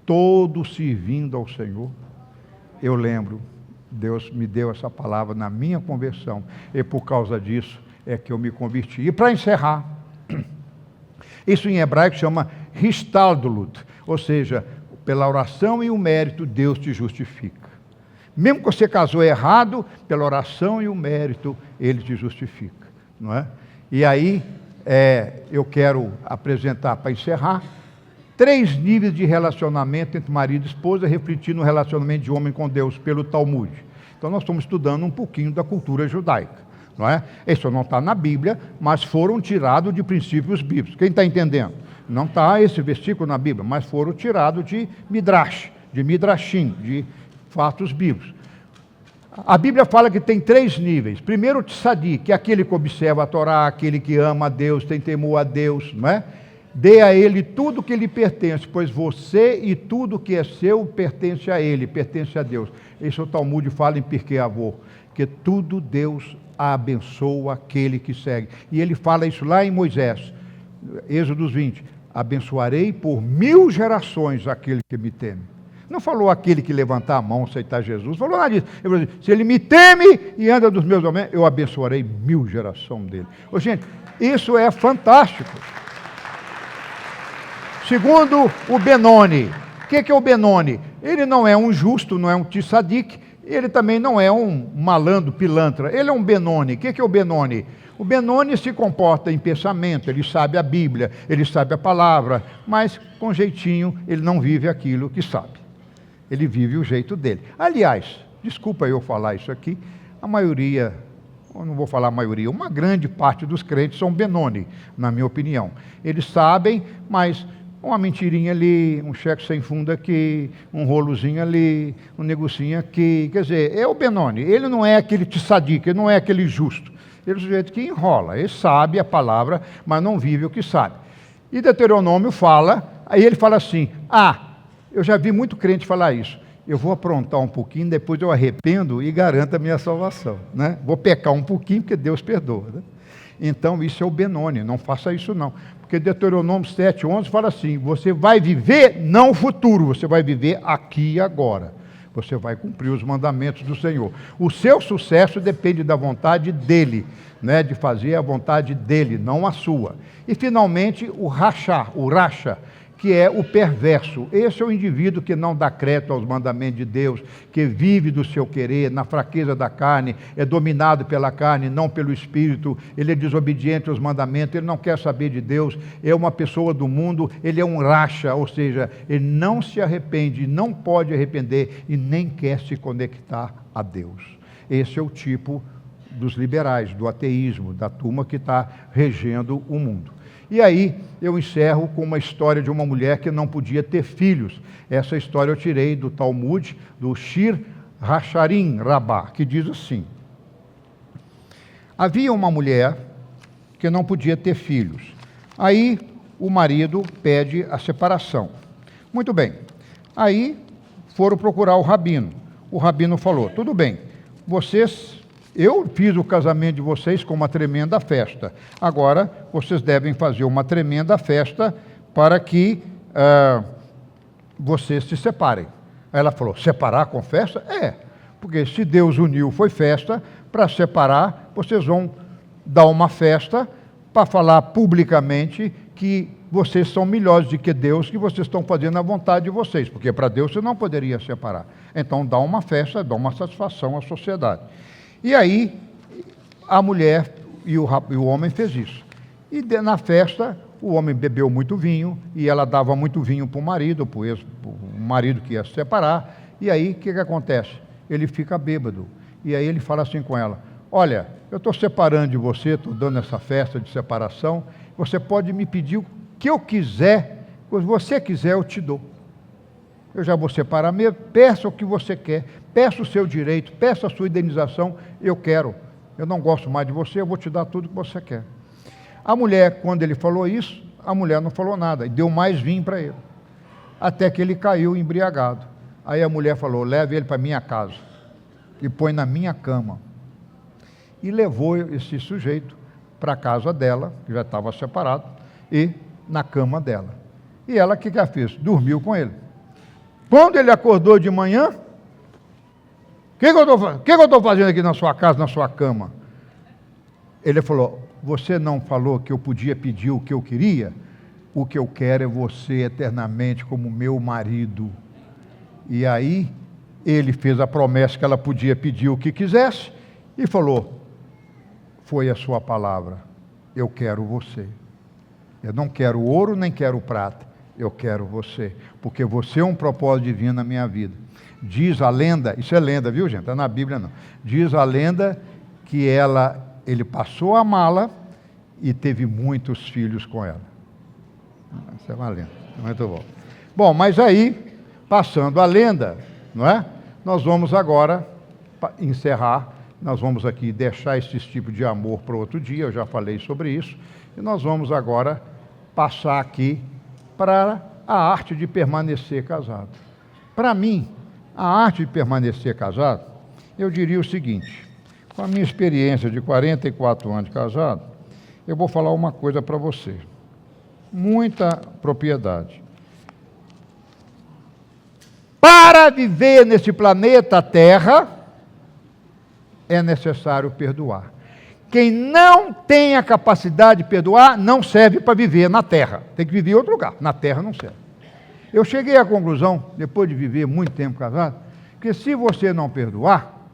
todos servindo ao Senhor, eu lembro, Deus me deu essa palavra na minha conversão, e por causa disso é que eu me converti. E para encerrar, isso em hebraico chama Histadlut, ou seja, pela oração e o mérito, Deus te justifica. Mesmo que você casou errado, pela oração e o mérito, Ele te justifica. Não é? E aí, eu quero apresentar, para encerrar, 3 níveis de relacionamento entre marido e esposa, refletindo o relacionamento de homem com Deus pelo Talmud. Então nós estamos estudando um pouquinho da cultura judaica, não é? Isso não está na Bíblia, mas foram tirados de princípios bíblicos. Quem está entendendo? Não está esse versículo na Bíblia, mas foram tirados de Midrash, de Midrashim, de fatos bíblicos. A Bíblia fala que tem 3 níveis. Primeiro, o tzadik, que é aquele que observa a Torá, aquele que ama a Deus, tem temor a Deus, não é? Dê a ele tudo que lhe pertence, pois você e tudo que é seu pertence a ele, pertence a Deus. Esse é o Talmud fala em Pirkei Avot, que tudo Deus abençoa aquele que segue. E ele fala isso lá em Moisés, Êxodo 20, abençoarei por 1000 gerações aquele que me teme. Não falou aquele que levantar a mão, aceitar Jesus, falou nada disso. Ele falou assim, se ele me teme e anda dos meus homens, eu abençoarei 1000 gerações dele. Ô, gente, isso é fantástico. Segundo o Benoni, o que é o Benoni? Ele não é um justo, não é um tzadik, ele também não é um malandro, pilantra, ele é um Benoni. O que é o Benoni? O Benoni se comporta em pensamento, ele sabe a Bíblia, ele sabe a palavra, mas com jeitinho ele não vive aquilo que sabe. Ele vive o jeito dele. Aliás, desculpa eu falar isso aqui, a maioria, eu não vou falar a maioria, uma grande parte dos crentes são Benoni, na minha opinião. Eles sabem, mas uma mentirinha ali, um cheque sem fundo aqui, um rolozinho ali, um negocinho aqui. Quer dizer, é o Benoni. Ele não é aquele tzadik, ele não é aquele justo. Ele é o sujeito que enrola. Ele sabe a palavra, mas não vive o que sabe. E Deuteronômio fala, aí ele fala assim, eu já vi muito crente falar isso. Eu vou aprontar um pouquinho, depois eu arrependo e garanto a minha salvação. Né? Vou pecar um pouquinho, porque Deus perdoa. Né? Então, isso é o Benoni, não faça isso não. Porque Deuteronômio 7:11 fala assim, você vai viver não o futuro, você vai viver aqui e agora. Você vai cumprir os mandamentos do Senhor. O seu sucesso depende da vontade dEle, né? De fazer a vontade dEle, não a sua. E, finalmente, o Rasha, que é o perverso. Esse é o indivíduo que não dá crédito aos mandamentos de Deus, que vive do seu querer, na fraqueza da carne, é dominado pela carne, não pelo Espírito, ele é desobediente aos mandamentos, ele não quer saber de Deus, é uma pessoa do mundo, ele é um racha, ou seja, ele não se arrepende, não pode arrepender e nem quer se conectar a Deus. Esse é o tipo dos liberais, do ateísmo, da turma que está regendo o mundo. E aí eu encerro com uma história de uma mulher que não podia ter filhos. Essa história eu tirei do Talmud, do Shir Hasharim Rabbah, que diz assim: havia uma mulher que não podia ter filhos. Aí o marido pede a separação. Muito bem. Aí foram procurar o rabino. O rabino falou, tudo bem, eu fiz o casamento de vocês com uma tremenda festa. Agora, vocês devem fazer uma tremenda festa para que vocês se separem. Aí ela falou, separar com festa? Porque se Deus uniu, foi festa, para separar, vocês vão dar uma festa para falar publicamente que vocês são melhores do que Deus, que vocês estão fazendo a vontade de vocês, porque para Deus você não poderia separar. Então, dá uma festa, dá uma satisfação à sociedade. E aí, a mulher e o homem fez isso. E na festa, o homem bebeu muito vinho, e ela dava muito vinho para o marido, para o marido que ia se separar. E aí, o que acontece? Ele fica bêbado. E aí ele fala assim com ela, olha, eu estou separando de você, estou dando essa festa de separação, você pode me pedir o que eu quiser, se você quiser eu te dou. Eu já vou separar mesmo, peça o que você quer, peça o seu direito, peça a sua indenização, eu quero. Eu não gosto mais de você, eu vou te dar tudo que você quer. A mulher, quando ele falou isso, a mulher não falou nada, e deu mais vinho para ele, até que ele caiu embriagado. Aí a mulher falou: leve ele para minha casa, e põe na minha cama. E levou esse sujeito para a casa dela, que já estava separado, e na cama dela. E ela, o que ela fez? Dormiu com ele. Quando ele acordou de manhã, o que eu estou fazendo aqui na sua casa, na sua cama? Ele falou: você não falou que eu podia pedir o que eu queria? O que eu quero é você eternamente como meu marido. E aí, ele fez a promessa que ela podia pedir o que quisesse, e falou: foi a sua palavra, eu quero você. Eu não quero ouro, nem quero prata, eu quero você, porque você é um propósito divino na minha vida. Diz a lenda, isso é lenda, viu, gente? Está na Bíblia, não. Diz a lenda que ele passou a amá-la e teve muitos filhos com ela. Isso é uma lenda, muito bom. Bom, mas aí, passando a lenda, não é? Nós vamos agora encerrar, nós vamos aqui deixar esse tipo de amor para outro dia, eu já falei sobre isso, e nós vamos agora passar aqui para a arte de permanecer casado. Para mim, a arte de permanecer casado, eu diria o seguinte: com a minha experiência de 44 anos de casado, eu vou falar uma coisa para você. Muita propriedade. Para viver nesse planeta Terra, é necessário perdoar. Quem não tem a capacidade de perdoar, não serve para viver na Terra. Tem que viver em outro lugar. Na Terra não serve. Eu cheguei à conclusão, depois de viver muito tempo casado, que se você não perdoar,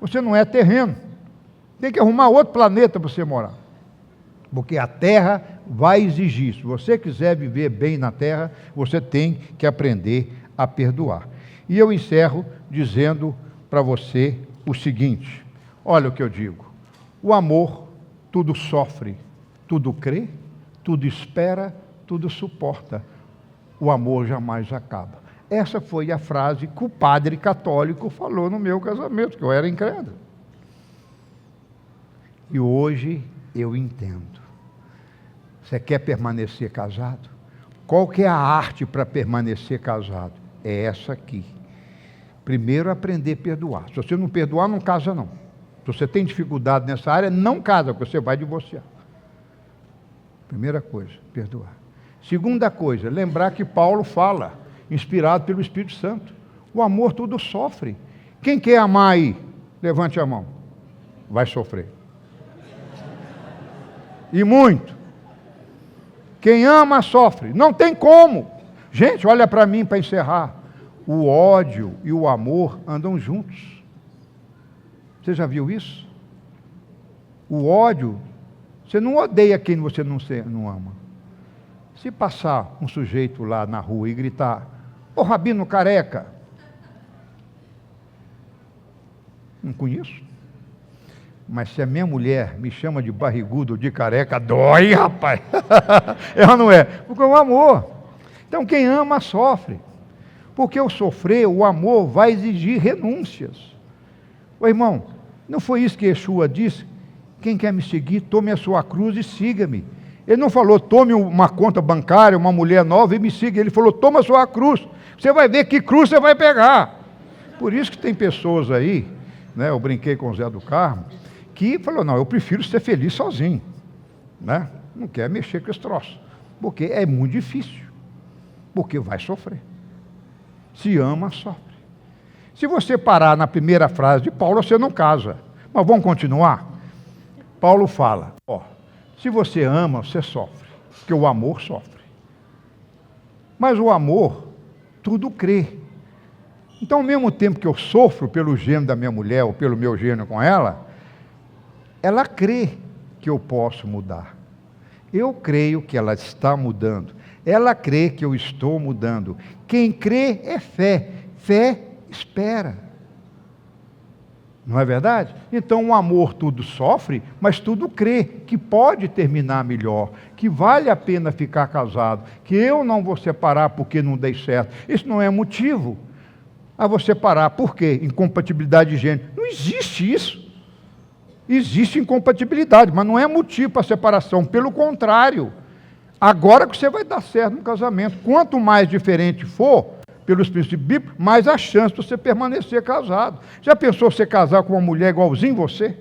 você não é terreno. Tem que arrumar outro planeta para você morar. Porque a Terra vai exigir. Se você quiser viver bem na Terra, você tem que aprender a perdoar. E eu encerro dizendo para você o seguinte: olha o que eu digo. O amor tudo sofre, tudo crê, tudo espera, tudo suporta. O amor jamais acaba. Essa foi a frase que o padre católico falou no meu casamento, que eu era incrédulo. E hoje eu entendo. Você quer permanecer casado? Qual que é a arte para permanecer casado? É essa aqui. Primeiro, aprender a perdoar. Se você não perdoar, não casa não. Se você tem dificuldade nessa área, não casa, porque você vai divorciar. Primeira coisa, perdoar. Segunda coisa, lembrar que Paulo fala, inspirado pelo Espírito Santo: o amor tudo sofre. Quem quer amar aí? Levante a mão. Vai sofrer. E muito. Quem ama, sofre. Não tem como. Gente, olha para mim para encerrar. O ódio e o amor andam juntos. Você já viu isso? O ódio, você não odeia quem você não ama. Se passar um sujeito lá na rua e gritar: ô Rabino careca, não conheço. Mas se a minha mulher me chama de barrigudo ou de careca, dói, rapaz. Ela não é, porque é o amor. Então quem ama sofre. Porque o sofrer, o amor vai exigir renúncias. Ô irmão, não foi isso que Yeshua disse? Quem quer me seguir, tome a sua cruz e siga-me. Ele não falou: tome uma conta bancária, uma mulher nova e me siga. Ele falou: toma a sua cruz. Você vai ver que cruz você vai pegar. Por isso que tem pessoas aí, né, eu brinquei com o Zé do Carmo, que falou: não, eu prefiro ser feliz sozinho. Né? Não quer mexer com esse troço. Porque é muito difícil. Porque vai sofrer. Se ama, sofre. Se você parar na primeira frase de Paulo, você não casa. Mas vamos continuar? Paulo fala: ó, se você ama, você sofre. Porque o amor sofre. Mas o amor, tudo crê. Então, ao mesmo tempo que eu sofro pelo gênio da minha mulher, ou pelo meu gênio com ela crê que eu posso mudar. Eu creio que ela está mudando. Ela crê que eu estou mudando. Quem crê é fé. Fé espera. Não é verdade? Então o amor tudo sofre, mas tudo crê que pode terminar melhor, que vale a pena ficar casado, que eu não vou separar porque não dei certo. Isso não é motivo a você separar. Por quê? Incompatibilidade de gênero. Não existe isso. Existe incompatibilidade, mas não é motivo para separação. Pelo contrário, agora que você vai dar certo no casamento. Quanto mais diferente for, pelos princípios bíblicos, mais a chance de você permanecer casado. Já pensou você casar com uma mulher igualzinho você?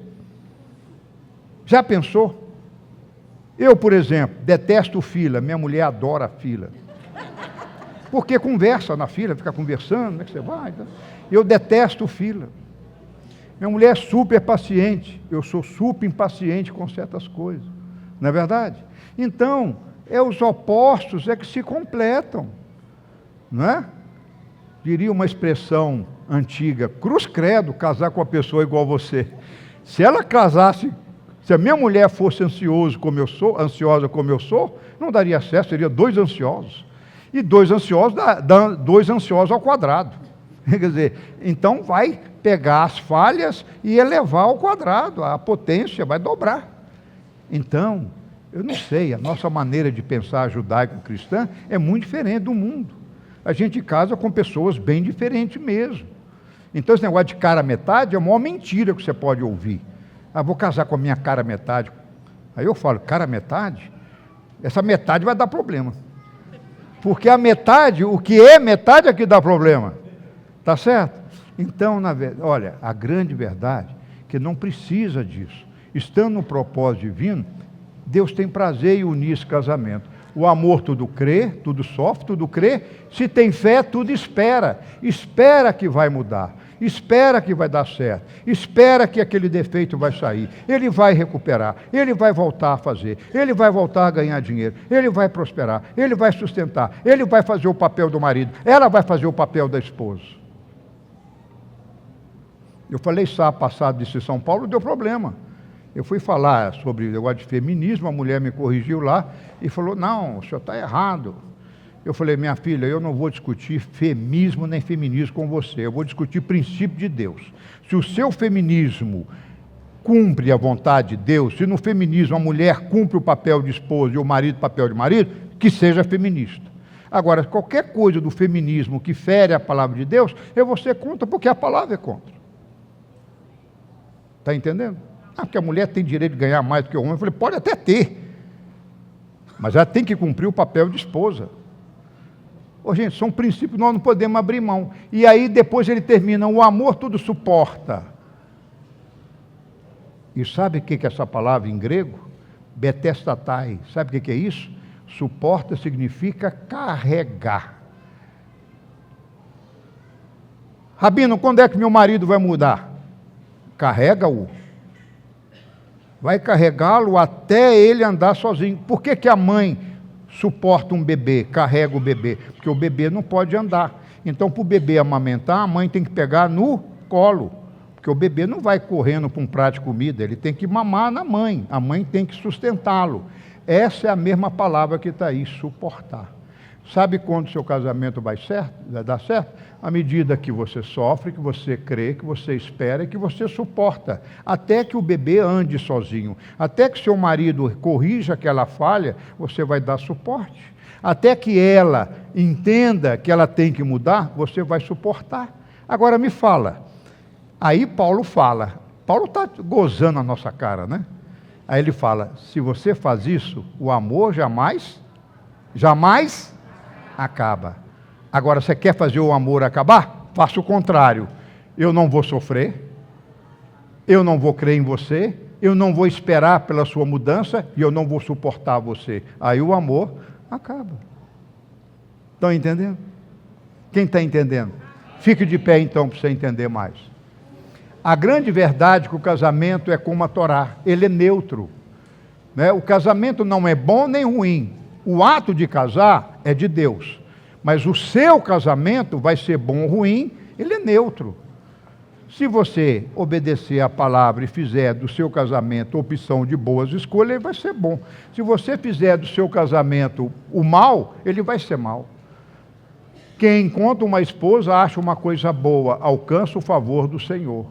Já pensou? Eu, por exemplo, detesto fila. Minha mulher adora fila. Porque conversa na fila, fica conversando, como é que você vai? Eu detesto fila. Minha mulher é super paciente, eu sou super impaciente com certas coisas. Não é verdade? Então, os opostos que se completam. Não é? Diria uma expressão antiga, cruz credo, casar com uma pessoa igual a você. Se ela casasse, se a minha mulher fosse ansiosa como eu sou, não daria certo, seria 2 ansiosos. E 2 ansiosos dá 2 ansiosos ao quadrado. Quer dizer, então vai pegar as falhas e elevar ao quadrado, a potência vai dobrar. Então, eu não sei, a nossa maneira de pensar judaico-cristã é muito diferente do mundo. A gente casa com pessoas bem diferentes mesmo. Então esse negócio de cara metade é a maior mentira que você pode ouvir. Vou casar com a minha cara metade. Aí eu falo, cara metade? Essa metade vai dar problema. Porque a metade, o que é metade é que dá problema. Tá certo? Então, olha, a grande verdade é que não precisa disso. Estando no propósito divino, Deus tem prazer em unir esse casamento. O amor tudo crê, tudo sofre, tudo crê. Se tem fé, tudo espera. Espera que vai mudar. Espera que vai dar certo. Espera que aquele defeito vai sair. Ele vai recuperar. Ele vai voltar a fazer. Ele vai voltar a ganhar dinheiro. Ele vai prosperar. Ele vai sustentar. Ele vai fazer o papel do marido. Ela vai fazer o papel da esposa. Eu falei sábado passado de São Paulo, deu problema. Eu fui falar sobre o negócio de feminismo, a mulher me corrigiu lá e falou, não, o senhor está errado. Eu falei, minha filha, eu não vou discutir feminismo nem feminismo com você, eu vou discutir princípio de Deus. Se o seu feminismo cumpre a vontade de Deus, se no feminismo a mulher cumpre o papel de esposa e o marido o papel de marido, que seja feminista. Agora, qualquer coisa do feminismo que fere a palavra de Deus, eu vou ser contra, porque a palavra é contra. Está entendendo? Porque a mulher tem direito de ganhar mais do que o homem. Eu falei, pode até ter, mas ela tem que cumprir o papel de esposa. Gente, são princípios que nós não podemos abrir mão. E aí depois ele termina, o amor tudo suporta. E sabe o que é essa palavra em grego? Betestatai. Sabe o que é isso? Suporta significa carregar. Rabino, quando é que meu marido vai mudar? Carrega-o. Vai carregá-lo até ele andar sozinho. Por que a mãe suporta um bebê, carrega o bebê? Porque o bebê não pode andar. Então, para o bebê amamentar, a mãe tem que pegar no colo. Porque o bebê não vai correndo para um prato de comida, ele tem que mamar na mãe. A mãe tem que sustentá-lo. Essa é a mesma palavra que está aí, suportar. Sabe quando o seu casamento vai dar certo? À medida que você sofre, que você crê, que você espera e que você suporta. Até que o bebê ande sozinho. Até que seu marido corrija aquela falha, você vai dar suporte. Até que ela entenda que ela tem que mudar, você vai suportar. Agora me fala. Aí Paulo fala. Paulo está gozando a nossa cara, né? Aí ele fala, se você faz isso, o amor jamais acaba. Agora, você quer fazer o amor acabar? Faça o contrário. Eu não vou sofrer, eu não vou crer em você, eu não vou esperar pela sua mudança e eu não vou suportar você. Aí o amor acaba. Estão entendendo? Quem está entendendo? Fique de pé então para você entender mais. A grande verdade é que o casamento é como a Torá, ele é neutro. Né? O casamento não é bom nem ruim. O ato de casar é de Deus. Mas o seu casamento vai ser bom ou ruim, ele é neutro. Se você obedecer à palavra e fizer do seu casamento opção de boas escolhas, ele vai ser bom. Se você fizer do seu casamento o mal, ele vai ser mal. Quem encontra uma esposa acha uma coisa boa, alcança o favor do Senhor.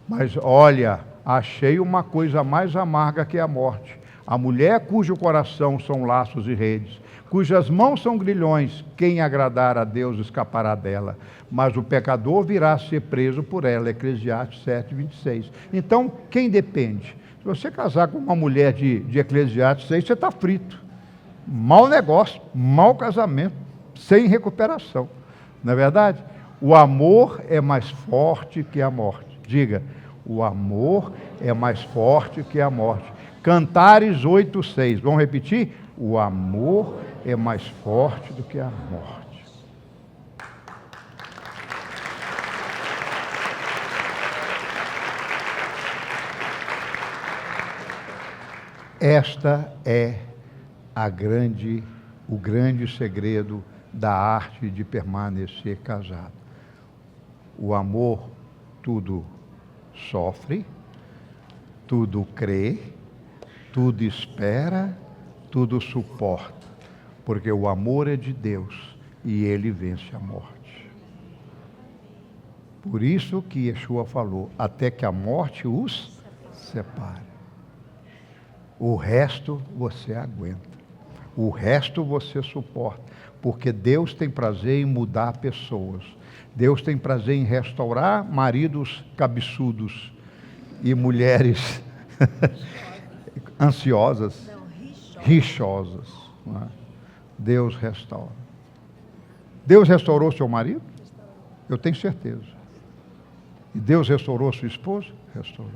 Mas olha, achei uma coisa mais amarga que a morte. A mulher cujo coração são laços e redes. cujas mãos são grilhões, quem agradar a Deus escapará dela, mas o pecador virá a ser preso por ela. Eclesiastes 7:26. Então, quem depende? Se você casar com uma mulher de Eclesiastes 6, você está frito. Mau negócio, mau casamento, sem recuperação. Não é verdade? O amor é mais forte que a morte. Diga, o amor é mais forte que a morte. Cantares 8:6. Vamos repetir? O amor é mais forte do que a morte. Esta é o grande segredo da arte de permanecer casado. O amor tudo sofre, tudo crê, tudo espera, tudo suporta, porque o amor é de Deus e ele vence a morte. Por isso que Yeshua falou, até que a morte os separe. O resto você aguenta, o resto você suporta, porque Deus tem prazer em mudar pessoas. Deus tem prazer em restaurar maridos cabeçudos e mulheres ansiosas, rixosas. Não é? Deus restaura. Deus restaurou seu marido? Eu tenho certeza. E Deus restaurou sua esposa? Restaurou.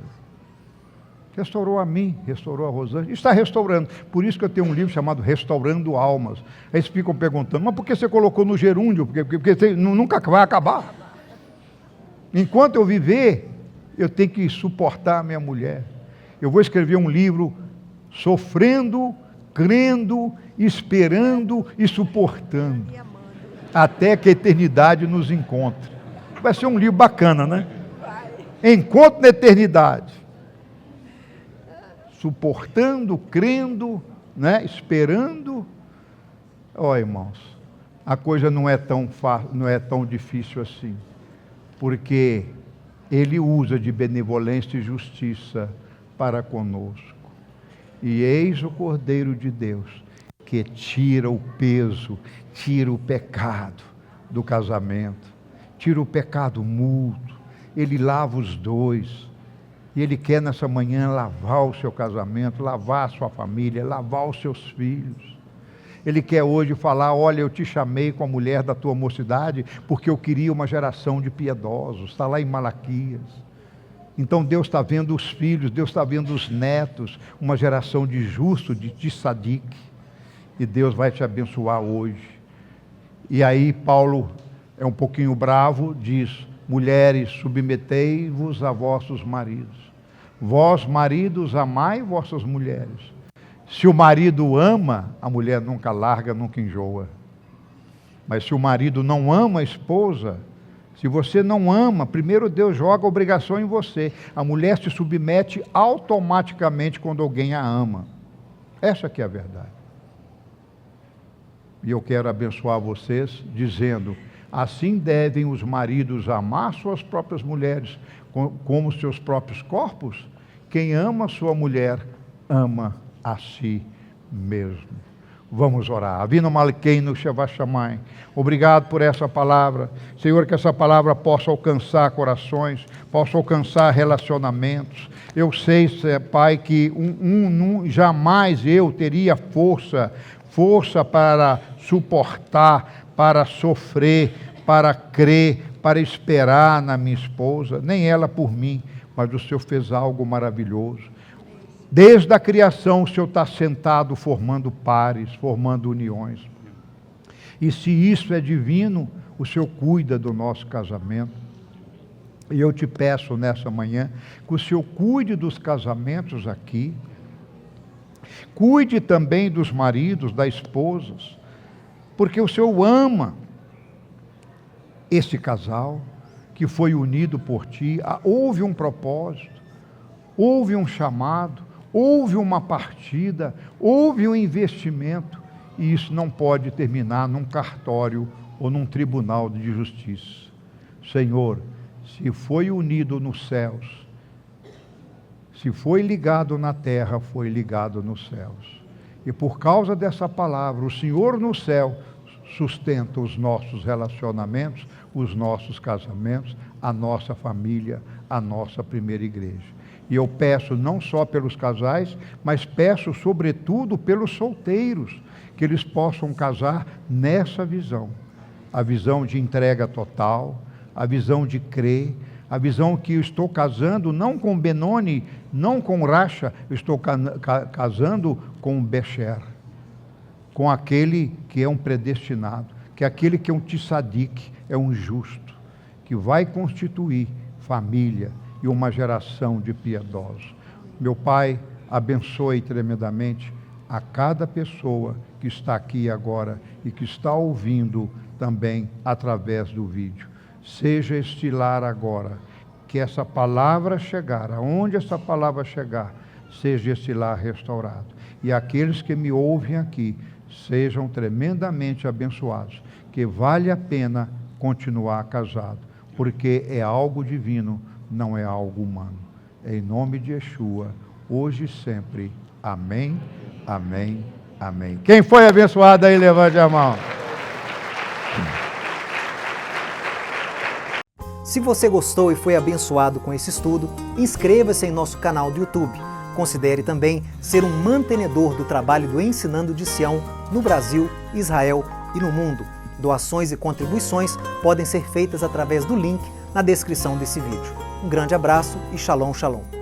Restaurou a mim, restaurou a Rosângela, está restaurando. Por isso que eu tenho um livro chamado Restaurando Almas. Aí eles ficam perguntando, mas por que você colocou no gerúndio? Porque nunca vai acabar. Enquanto eu viver, eu tenho que suportar a minha mulher. Eu vou escrever um livro sofrendo, crendo, esperando e suportando, até que a eternidade nos encontre. Vai ser um livro bacana, né? Encontro na eternidade. Suportando, crendo, né? Esperando. Ó, irmãos, a coisa não é tão fácil, não é tão difícil assim, porque Ele usa de benevolência e justiça para conosco. E eis o Cordeiro de Deus, que tira o peso, tira o pecado do casamento, tira o pecado mútuo, Ele lava os dois. E Ele quer nessa manhã lavar o seu casamento, lavar a sua família, lavar os seus filhos. Ele quer hoje falar, olha, eu te chamei com a mulher da tua mocidade, porque eu queria uma geração de piedosos. Está lá em Malaquias. Então Deus está vendo os filhos, Deus está vendo os netos, uma geração de justo, de sadique. E Deus vai te abençoar hoje. E aí Paulo é um pouquinho bravo, diz, mulheres, submetei-vos a vossos maridos. Vós, maridos, amai vossas mulheres. Se o marido ama, a mulher nunca larga, nunca enjoa. Mas se o marido não ama a esposa, se você não ama, primeiro Deus joga a obrigação em você. A mulher se submete automaticamente quando alguém a ama. Essa que é a verdade. E eu quero abençoar vocês dizendo, assim devem os maridos amar suas próprias mulheres, como seus próprios corpos. Quem ama sua mulher, ama a si mesmo. Vamos orar. Avinu Malkeinu Shavah Shamayim. Obrigado por essa palavra. Senhor, que essa palavra possa alcançar corações, possa alcançar relacionamentos. Eu sei, Pai, que jamais eu teria força para suportar, para sofrer, para crer, para esperar na minha esposa, nem ela por mim, mas o Senhor fez algo maravilhoso. Desde a criação o Senhor está sentado formando pares, formando uniões. E se isso é divino, o Senhor cuida do nosso casamento. E eu te peço nessa manhã que o Senhor cuide dos casamentos aqui, cuide também dos maridos, das esposas, porque o Senhor ama esse casal que foi unido por ti. Houve um propósito, houve um chamado, houve uma partida, houve um investimento, e isso não pode terminar num cartório ou num tribunal de justiça. Senhor, se foi unido nos céus, se foi ligado na terra, foi ligado nos céus. E por causa dessa palavra, o Senhor no céu sustenta os nossos relacionamentos, os nossos casamentos, a nossa família, a nossa primeira igreja. E eu peço não só pelos casais, mas peço sobretudo pelos solteiros, que eles possam casar nessa visão. A visão de entrega total, a visão de crer, a visão que eu estou casando não com Benoni, não com Racha, eu estou casando com Becher, com aquele que é um predestinado, que é aquele que é um tzadik, é um justo, que vai constituir família e uma geração de piedosos. Meu Pai, abençoe tremendamente a cada pessoa que está aqui agora e que está ouvindo também através do vídeo. Seja este lar agora, que essa palavra chegar, aonde essa palavra chegar, seja este lar restaurado. E aqueles que me ouvem aqui, sejam tremendamente abençoados, que vale a pena continuar casado, porque é algo divino, não é algo humano. Em nome de Yeshua, hoje e sempre. Amém, amém, amém. Quem foi abençoado aí, levante a mão. Se você gostou e foi abençoado com esse estudo, inscreva-se em nosso canal do YouTube. Considere também ser um mantenedor do trabalho do Ensinando de Sião no Brasil, Israel e no mundo. Doações e contribuições podem ser feitas através do link na descrição desse vídeo. Um grande abraço e Shalom, Shalom.